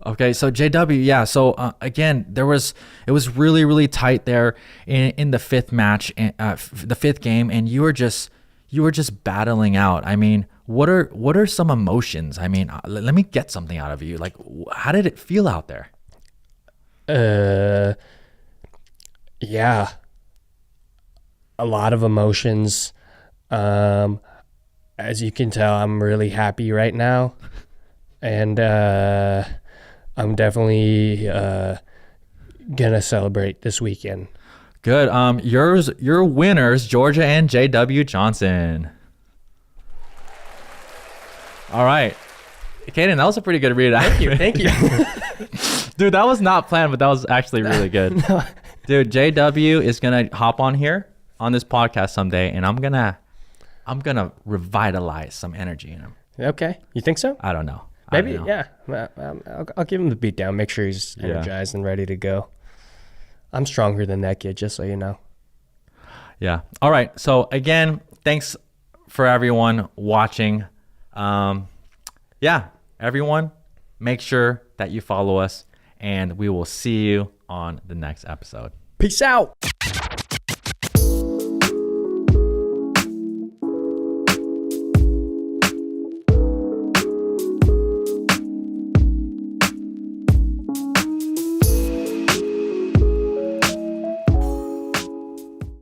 Okay, so JW, yeah. So again, it was really, really tight there in the 5th match, the 5th game, and you were just battling out. I mean, what are some emotions? I mean, let me get something out of you. Like, how did it feel out there? Yeah, a lot of emotions. As you can tell, I'm really happy right now, and I'm definitely gonna celebrate this weekend. Good. Your winners, Jorja and JW Johnson. All right, Caden, that was a pretty good read. Thank you. Dude, that was not planned, but that was actually really good. No. Dude, JW is gonna hop on here on this podcast someday, and I'm gonna revitalize some energy in him. Okay, you think so? I don't know. Maybe, yeah. I'll give him the beat down. Make sure he's energized and ready to go. I'm stronger than that kid, just so you know. Yeah. All right. So again, thanks for everyone watching. Everyone, make sure that you follow us, and we will see you on the next episode. Peace out.